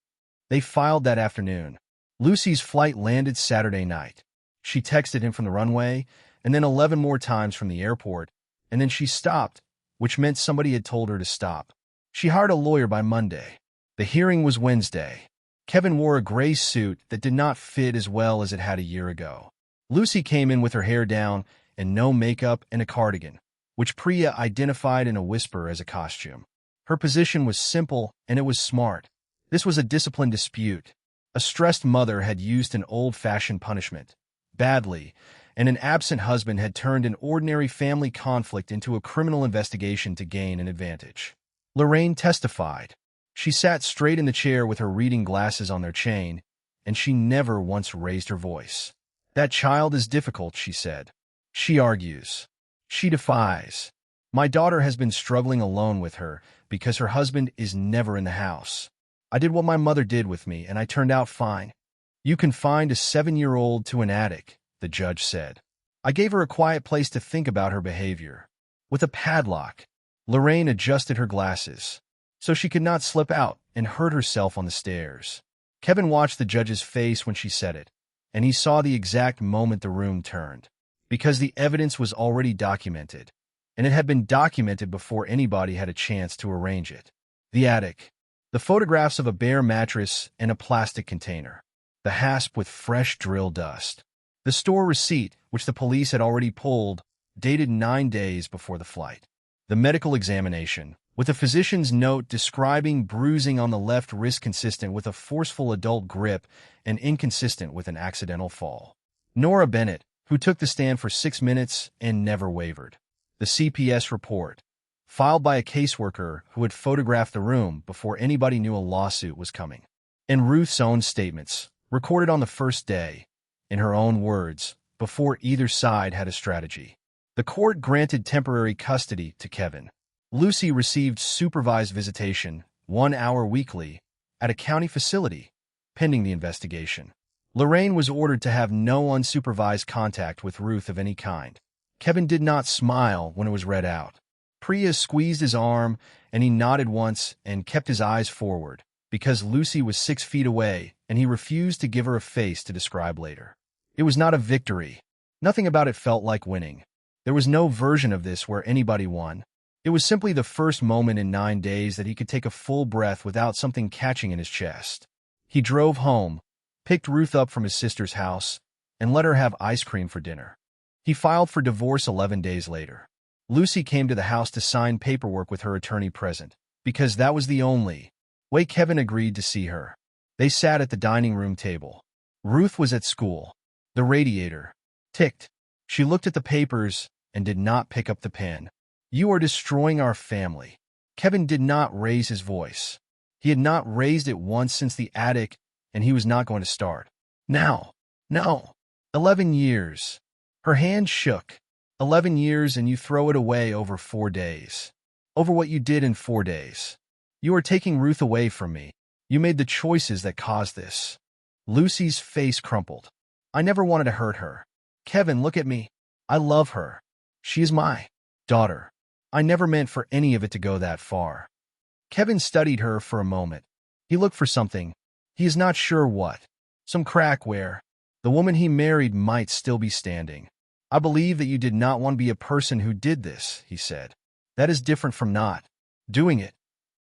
They filed that afternoon. Lucy's flight landed Saturday night. She texted him from the runway, and then 11 more times from the airport, and then she stopped, which meant somebody had told her to stop. She hired a lawyer by Monday. The hearing was Wednesday. Kevin wore a gray suit that did not fit as well as it had a year ago. Lucy came in with her hair down and no makeup and a cardigan, which Priya identified in a whisper as a costume. Her position was simple, and it was smart. This was a discipline dispute. A stressed mother had used an old-fashioned punishment, badly, and an absent husband had turned an ordinary family conflict into a criminal investigation to gain an advantage. Lorraine testified. She sat straight in the chair with her reading glasses on their chain, and she never once raised her voice. That child is difficult, she said. She argues. She defies. My daughter has been struggling alone with her because her husband is never in the house. I did what my mother did with me, and I turned out fine. You confined a 7-year-old to an attic, the judge said. I gave her a quiet place to think about her behavior. With a padlock. Lorraine adjusted her glasses so she could not slip out and hurt herself on the stairs. Kevin watched the judge's face when she said it, and he saw the exact moment the room turned, because the evidence was already documented, and it had been documented before anybody had a chance to arrange it. The attic. The photographs of a bare mattress and a plastic container. The hasp with fresh drill dust. The store receipt, which the police had already pulled, dated 9 days before the flight. The medical examination, with a physician's note describing bruising on the left wrist consistent with a forceful adult grip and inconsistent with an accidental fall. Nora Bennett, who took the stand for 6 minutes and never wavered. The CPS report, filed by a caseworker who had photographed the room before anybody knew a lawsuit was coming. And Ruth's own statements, recorded on the first day, in her own words, before either side had a strategy. The court granted temporary custody to Kevin. Lucy received supervised visitation, 1 hour weekly, at a county facility, pending the investigation. Lorraine was ordered to have no unsupervised contact with Ruth of any kind. Kevin did not smile when it was read out. Priya squeezed his arm, and he nodded once and kept his eyes forward, because Lucy was 6 feet away, and he refused to give her a face to describe later. It was not a victory. Nothing about it felt like winning. There was no version of this where anybody won. It was simply the first moment in 9 days that he could take a full breath without something catching in his chest. He drove home, picked Ruth up from his sister's house, and let her have ice cream for dinner. He filed for divorce 11 days later. Lucy came to the house to sign paperwork with her attorney present, because that was the only way Kevin agreed to see her. They sat at the dining room table. Ruth was at school. The radiator ticked. She looked at the papers and did not pick up the pen. You are destroying our family. Kevin did not raise his voice. He had not raised it once since the attic, and he was not going to start. Now. No. 11 years. Her hand shook. 11 years and you throw it away over 4 days. Over what you did in 4 days. You are taking Ruth away from me. You made the choices that caused this. Lucy's face crumpled. I never wanted to hurt her. Kevin, look at me. I love her. She is my daughter. I never meant for any of it to go that far. Kevin studied her for a moment. He looked for something. He is not sure what. Some crack where the woman he married might still be standing. I believe that you did not want to be a person who did this, he said. That is different from not doing it.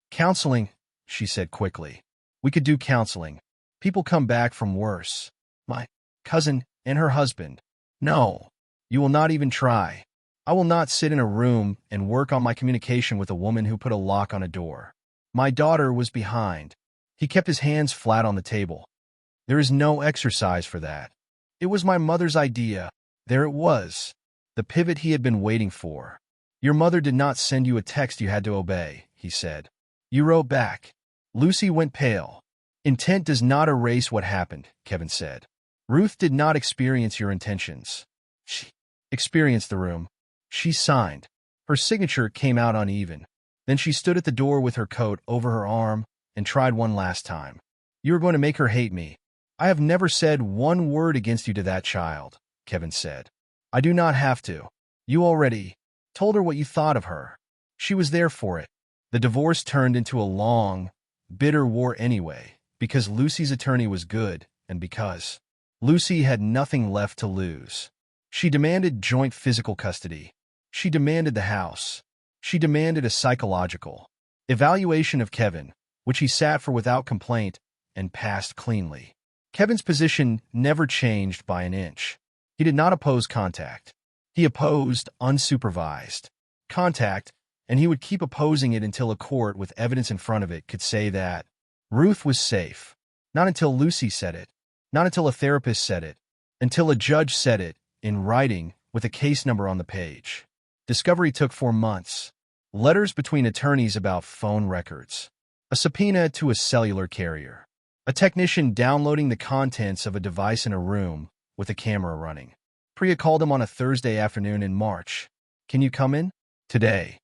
Counseling, she said quickly. We could do counseling. People come back from worse. My cousin and her husband. No, you will not even try. I will not sit in a room and work on my communication with a woman who put a lock on a door. My daughter was behind. He kept his hands flat on the table. There is no exercise for that. It was my mother's idea. There it was. The pivot he had been waiting for. Your mother did not send you a text you had to obey, he said. You wrote back. Lucy went pale. Intent does not erase what happened, Kevin said. Ruth did not experience your intentions. She experienced the room. She signed. Her signature came out uneven. Then she stood at the door with her coat over her arm and tried one last time. You are going to make her hate me. I have never said one word against you to that child, Kevin said. I do not have to. You already told her what you thought of her. She was there for it. The divorce turned into a long, bitter war anyway, because Lucy's attorney was good and because Lucy had nothing left to lose. She demanded joint physical custody. She demanded the house. She demanded a psychological evaluation of Kevin, which he sat for without complaint and passed cleanly. Kevin's position never changed by an inch. He did not oppose contact. He opposed unsupervised contact, and he would keep opposing it until a court with evidence in front of it could say that Ruth was safe. Not until Lucy said it. Not until a therapist said it. Until a judge said it, in writing, with a case number on the page. Discovery took 4 months. Letters between attorneys about phone records. A subpoena to a cellular carrier. A technician downloading the contents of a device in a room with a camera running. Priya called him on a Thursday afternoon in March. Can you come in? Today.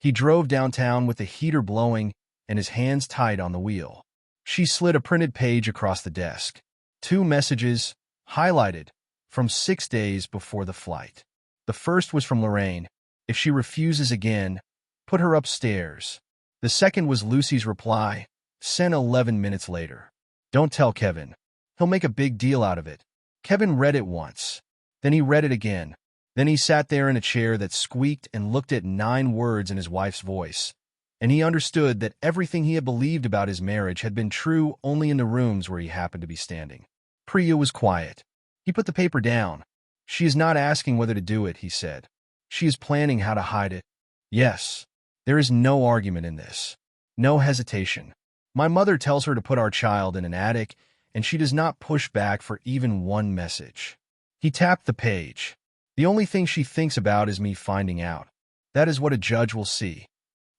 He drove downtown with the heater blowing and his hands tight on the wheel. She slid a printed page across the desk. 2 messages, highlighted, from 6 days before the flight. The first was from Lorraine. If she refuses again, put her upstairs. The second was Lucy's reply, sent 11 minutes later. Don't tell Kevin. He'll make a big deal out of it. Kevin read it once. Then he read it again. Then he sat there in a chair that squeaked and looked at 9 words in his wife's voice. And he understood that everything he had believed about his marriage had been true only in the rooms where he happened to be standing. Priya was quiet. He put the paper down. She is not asking whether to do it, he said. She is planning how to hide it. Yes. There is no argument in this. No hesitation. My mother tells her to put our child in an attic, and she does not push back for even one message. He tapped the page. The only thing she thinks about is me finding out. That is what a judge will see.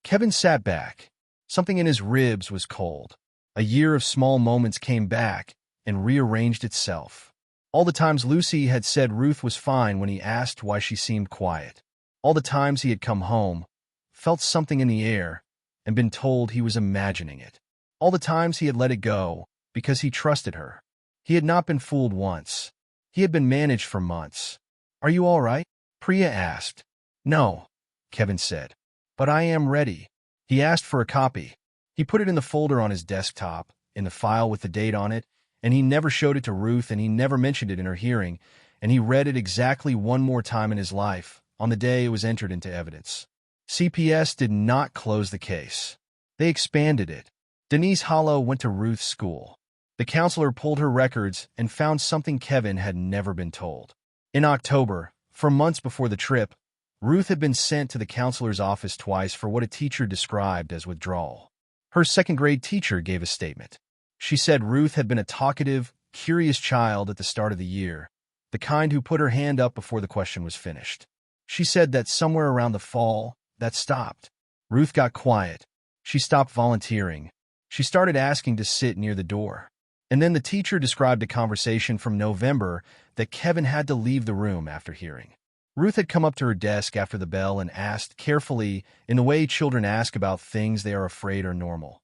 Kevin sat back. Something in his ribs was cold. A year of small moments came back and rearranged itself. All the times Lucy had said Ruth was fine when he asked why she seemed quiet. All the times he had come home, felt something in the air, and been told he was imagining it. All the times he had let it go because he trusted her. He had not been fooled once. He had been managed for months. Are you all right? Priya asked. No, Kevin said. But I am ready. He asked for a copy. He put it in the folder on his desktop, in the file with the date on it, and he never showed it to Ruth and he never mentioned it in her hearing, and he read it exactly one more time in his life, on the day it was entered into evidence. CPS did not close the case. They expanded it. Denise Hollow went to Ruth's school. The counselor pulled her records and found something Kevin had never been told. In October, for months before the trip, Ruth had been sent to the counselor's office twice for what a teacher described as withdrawal. Her second-grade teacher gave a statement. She said Ruth had been a talkative, curious child at the start of the year, the kind who put her hand up before the question was finished. She said that somewhere around the fall, that stopped. Ruth got quiet. She stopped volunteering. She started asking to sit near the door. And then the teacher described a conversation from November that Kevin had to leave the room after hearing. Ruth had come up to her desk after the bell and asked carefully, in the way children ask about things they are afraid are normal,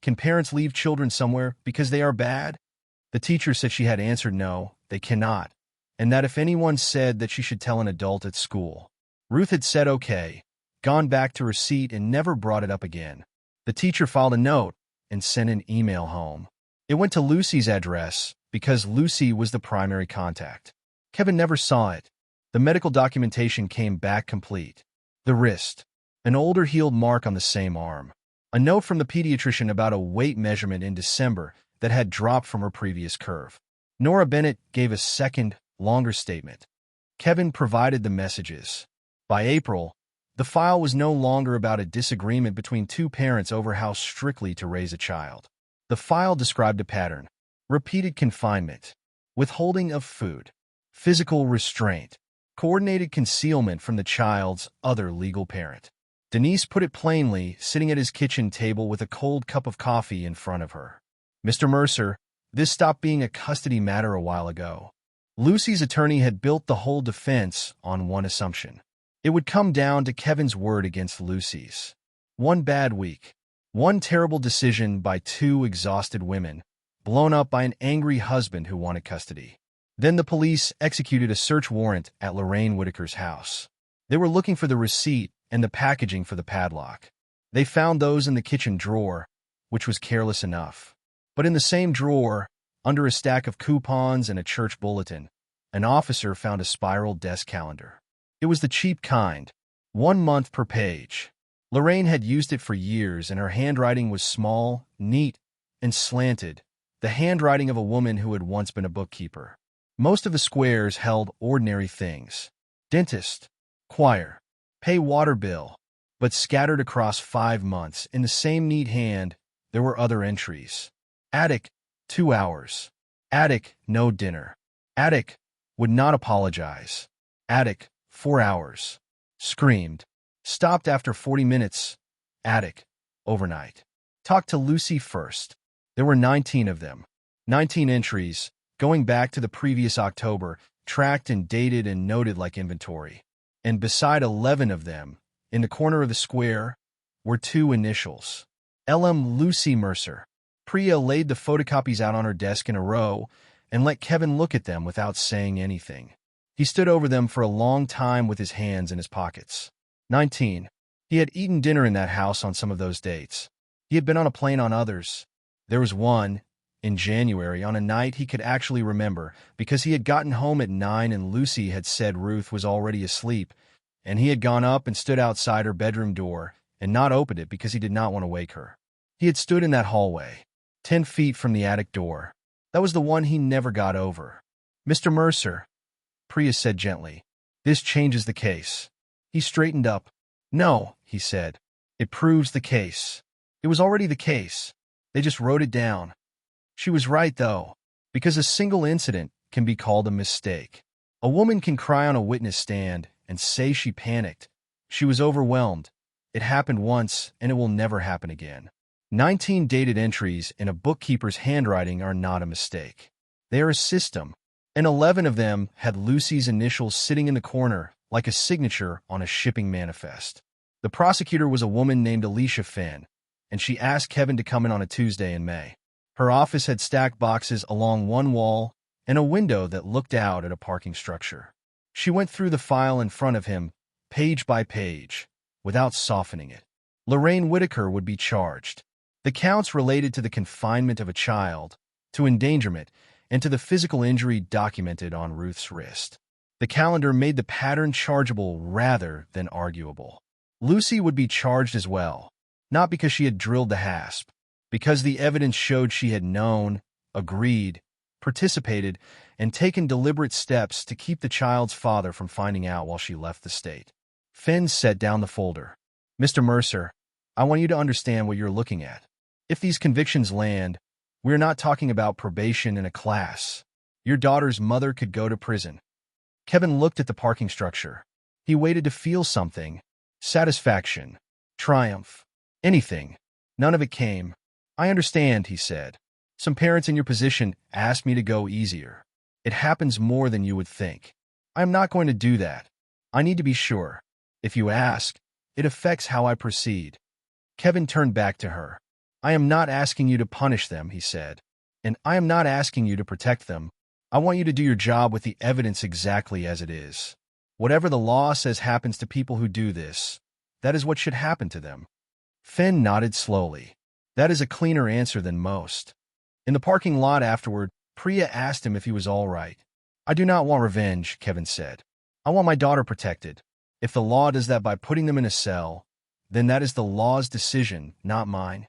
"Can parents leave children somewhere because they are bad?" The teacher said she had answered no, they cannot, and that if anyone said that she should tell an adult at school. Ruth had said okay, gone back to her seat, and never brought it up again. The teacher filed a note and sent an email home. It went to Lucy's address because Lucy was the primary contact. Kevin never saw it. The medical documentation came back complete. The wrist, an older healed mark on the same arm, a note from the pediatrician about a weight measurement in December that had dropped from her previous curve. Nora Bennett gave a second, longer statement. Kevin provided the messages. By April, the file was no longer about a disagreement between two parents over how strictly to raise a child. The file described a pattern: repeated confinement, withholding of food, physical restraint, coordinated concealment from the child's other legal parent. Denise put it plainly, sitting at his kitchen table with a cold cup of coffee in front of her. "Mr. Mercer, this stopped being a custody matter a while ago." Lucy's attorney had built the whole defense on one assumption. It would come down to Kevin's word against Lucy's. One bad week, one terrible decision by two exhausted women, blown up by an angry husband who wanted custody. Then the police executed a search warrant at Lorraine Whitaker's house. They were looking for the receipt and the packaging for the padlock. They found those in the kitchen drawer, which was careless enough. But in the same drawer, under a stack of coupons and a church bulletin, an officer found a spiral desk calendar. It was the cheap kind, 1 month per page. Lorraine had used it for years, and her handwriting was small, neat, and slanted, the handwriting of a woman who had once been a bookkeeper. Most of the squares held ordinary things: dentist, choir, pay water bill. But scattered across 5 months, in the same neat hand, there were other entries. Attic, 2 hours. Attic, no dinner. Attic, would not apologize. Attic, 4 hours. Screamed. Stopped after 40 minutes. Attic, overnight. Talked to Lucy first. There were 19 of them. 19 entries, going back to the previous October, tracked and dated and noted like inventory. And beside 11 of them, in the corner of the square, were 2 initials. LM Lucy Mercer. Priya laid the photocopies out on her desk in a row and let Kevin look at them without saying anything. He stood over them for a long time with his hands in his pockets. 19. He had eaten dinner in that house on some of those dates. He had been on a plane on others. There was one, in January, on a night he could actually remember, because he had gotten home at 9 and Lucy had said Ruth was already asleep, and he had gone up and stood outside her bedroom door and not opened it because he did not want to wake her. He had stood in that hallway, 10 feet from the attic door. That was the one he never got over. "Mr. Mercer," Priya said gently, "this changes the case." He straightened up. "No," he said. "It proves the case. It was already the case. They just wrote it down." She was right, though, because a single incident can be called a mistake. A woman can cry on a witness stand and say she panicked. She was overwhelmed. It happened once, and it will never happen again. 19 dated entries in a bookkeeper's handwriting are not a mistake. They are a system, and 11 of them had Lucy's initials sitting in the corner like a signature on a shipping manifest. The prosecutor was a woman named Alicia Finn, and she asked Kevin to come in on a Tuesday in May. Her office had stacked boxes along one wall and a window that looked out at a parking structure. She went through the file in front of him, page by page, without softening it. Lorraine Whitaker would be charged. The counts related to the confinement of a child, to endangerment, and to the physical injury documented on Ruth's wrist. The calendar made the pattern chargeable rather than arguable. Lucy would be charged as well, not because she had drilled the hasp, because the evidence showed she had known, agreed, participated, and taken deliberate steps to keep the child's father from finding out while she left the state. Finn set down the folder. "Mr. Mercer, I want you to understand what you're looking at. If these convictions land, we're not talking about probation in a class. Your daughter's mother could go to prison." Kevin looked at the parking structure. He waited to feel something. Satisfaction. Triumph. Anything. None of it came. I understand, he said. Some parents in your position asked me to go easier. It happens more than you would think. I am not going to do that. I need to be sure. If you ask, it affects how I proceed. Kevin turned back to her. I am not asking you to punish them, he said. And I am not asking you to protect them. I want you to do your job with the evidence exactly as it is. Whatever the law says happens to people who do this, that is what should happen to them. Finn nodded slowly. That is a cleaner answer than most. In the parking lot afterward, Priya asked him if he was all right. I do not want revenge, Kevin said. I want my daughter protected. If the law does that by putting them in a cell, then that is the law's decision, not mine.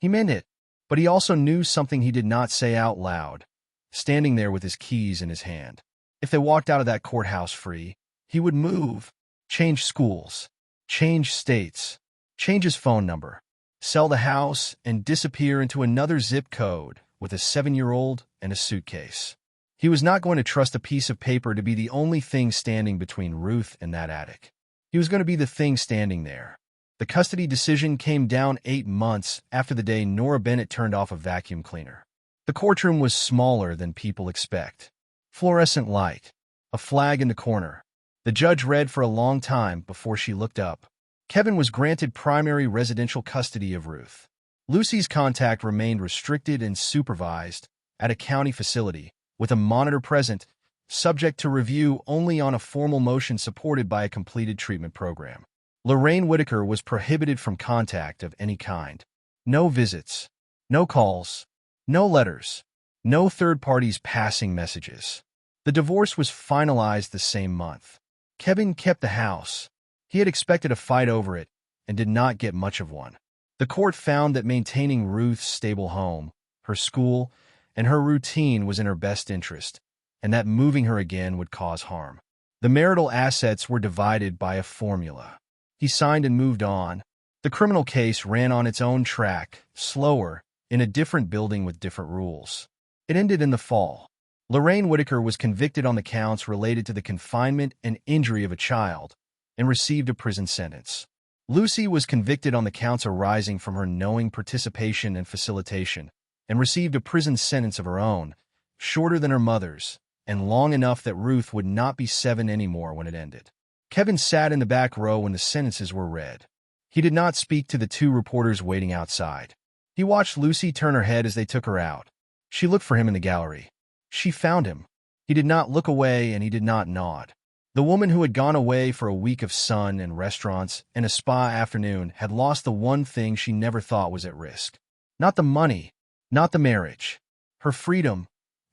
He meant it, but he also knew something he did not say out loud, standing there with his keys in his hand. If they walked out of that courthouse free, he would move, change schools, change states, change his phone number, sell the house, and disappear into another zip code with a 7-year-old and a suitcase. He was not going to trust a piece of paper to be the only thing standing between Ruth and that attic. He was going to be the thing standing there. The custody decision came down 8 months after the day Nora Bennett turned off a vacuum cleaner. The courtroom was smaller than people expect. Fluorescent light, a flag in the corner. The judge read for a long time before she looked up. Kevin was granted primary residential custody of Ruth. Lucy's contact remained restricted and supervised at a county facility, with a monitor present, subject to review only on a formal motion supported by a completed treatment program. Lorraine Whitaker was prohibited from contact of any kind. No visits, no calls, no letters, no third parties passing messages. The divorce was finalized the same month. Kevin kept the house. He had expected a fight over it and did not get much of one. The court found that maintaining Ruth's stable home, her school, and her routine was in her best interest, and that moving her again would cause harm. The marital assets were divided by a formula. He signed and moved on. The criminal case ran on its own track, slower, in a different building with different rules. It ended in the fall. Lorraine Whitaker was convicted on the counts related to the confinement and injury of a child and received a prison sentence. Lucy was convicted on the counts arising from her knowing participation and facilitation and received a prison sentence of her own, shorter than her mother's, and long enough that Ruth would not be 7 anymore when it ended. Kevin sat in the back row when the sentences were read. He did not speak to the 2 reporters waiting outside. He watched Lucy turn her head as they took her out. She looked for him in the gallery. She found him. He did not look away and he did not nod. The woman who had gone away for a week of sun and restaurants and a spa afternoon had lost the one thing she never thought was at risk. Not the money, not the marriage. Her freedom,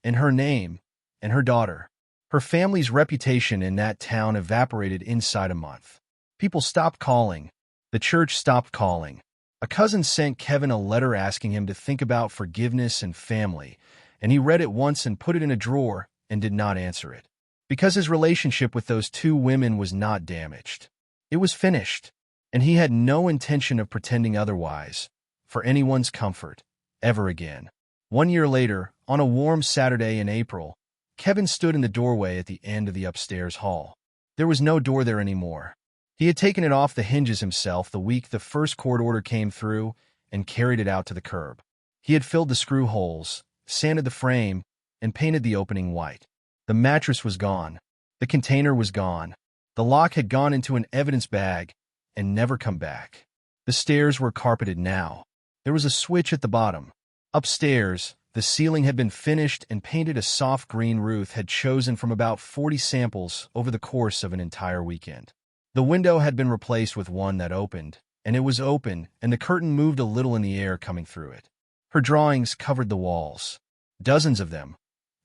and her name, and her daughter. Her family's reputation in that town evaporated inside a month. People stopped calling. The church stopped calling. A cousin sent Kevin a letter asking him to think about forgiveness and family, and he read it once and put it in a drawer and did not answer it. Because his relationship with those 2 women was not damaged. It was finished, and he had no intention of pretending otherwise, for anyone's comfort, ever again. 1 year later, on a warm Saturday in April, Kevin stood in the doorway at the end of the upstairs hall. There was no door there anymore. He had taken it off the hinges himself the week the first court order came through and carried it out to the curb. He had filled the screw holes, sanded the frame, and painted the opening white. The mattress was gone. The container was gone. The lock had gone into an evidence bag and never come back. The stairs were carpeted now. There was a switch at the bottom. Upstairs, the ceiling had been finished and painted a soft green Ruth had chosen from about 40 samples over the course of an entire weekend. The window had been replaced with one that opened, and it was open, and the curtain moved a little in the air coming through it. Her drawings covered the walls. Dozens of them,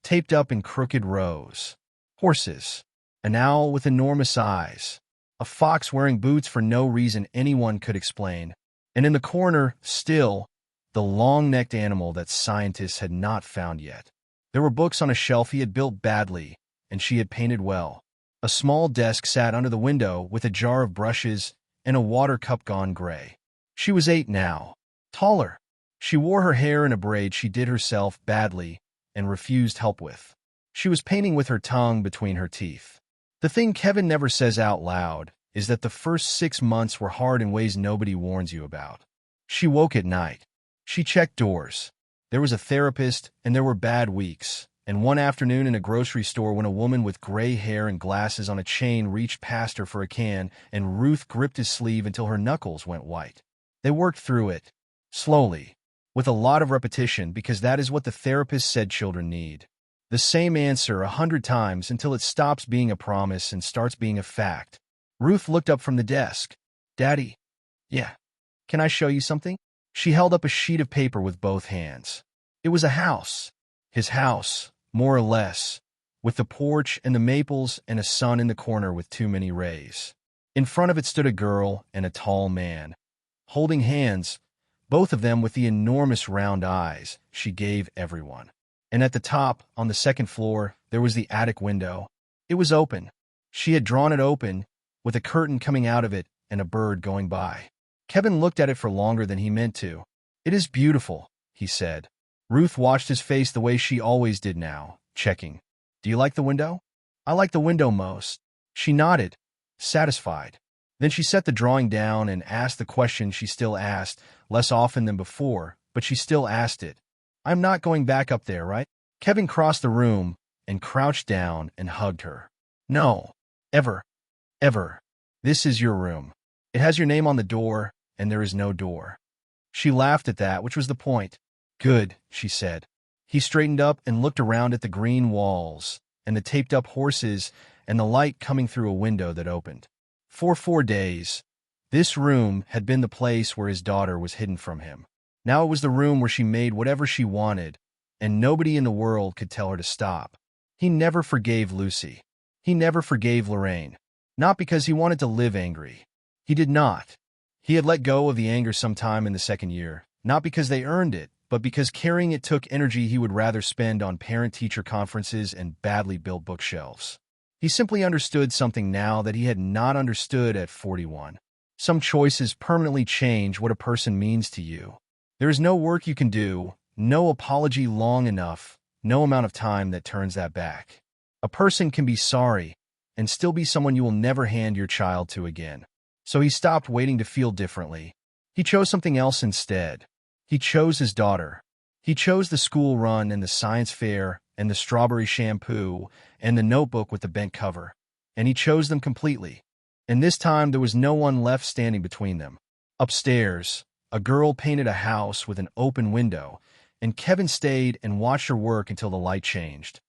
taped up in crooked rows. Horses, an owl with enormous eyes, a fox wearing boots for no reason anyone could explain, and in the corner, still, the long-necked animal that scientists had not found yet. There were books on a shelf he had built badly, and she had painted well. A small desk sat under the window with a jar of brushes and a water cup gone gray. She was 8 now, taller. She wore her hair in a braid she did herself badly and refused help with. She was painting with her tongue between her teeth. The thing Kevin never says out loud is that the first 6 months were hard in ways nobody warns you about. She woke at night. She checked doors. There was a therapist, and there were bad weeks. And one afternoon in a grocery store when a woman with gray hair and glasses on a chain reached past her for a can, and Ruth gripped his sleeve until her knuckles went white. They worked through it, slowly, with a lot of repetition, because that is what the therapist said children need. The same answer 100 times until it stops being a promise and starts being a fact. Ruth looked up from the desk. Daddy. Yeah. Can I show you something? She held up a sheet of paper with both hands. It was a house. His house, more or less, with the porch and the maples and a sun in the corner with too many rays. In front of it stood a girl and a tall man, holding hands, both of them with the enormous round eyes she gave everyone. And at the top, on the second floor, there was the attic window. It was open. She had drawn it open, with a curtain coming out of it and a bird going by. Kevin looked at it for longer than he meant to. It is beautiful, he said. Ruth watched his face the way she always did now, checking. Do you like the window? I like the window most. She nodded, satisfied. Then she set the drawing down and asked the question she still asked, less often than before, but she still asked it. I'm not going back up there, right? Kevin crossed the room and crouched down and hugged her. No. Ever. Ever. This is your room. It has your name on the door, and there is no door. She laughed at that, which was the point. Good, she said. He straightened up and looked around at the green walls, and the taped-up horses, and the light coming through a window that opened. For 4 days, this room had been the place where his daughter was hidden from him. Now it was the room where she made whatever she wanted, and nobody in the world could tell her to stop. He never forgave Lucy. He never forgave Lorraine. Not because he wanted to live angry. He did not. He had let go of the anger sometime in the second year, not because they earned it, but because carrying it took energy he would rather spend on parent-teacher conferences and badly built bookshelves. He simply understood something now that he had not understood at 41. Some choices permanently change what a person means to you. There is no work you can do, no apology long enough, no amount of time that turns that back. A person can be sorry and still be someone you will never hand your child to again. So he stopped waiting to feel differently. He chose something else instead. He chose his daughter. He chose the school run and the science fair and the strawberry shampoo and the notebook with the bent cover. And he chose them completely. And this time there was no one left standing between them. Upstairs, a girl painted a house with an open window, and Kevin stayed and watched her work until the light changed.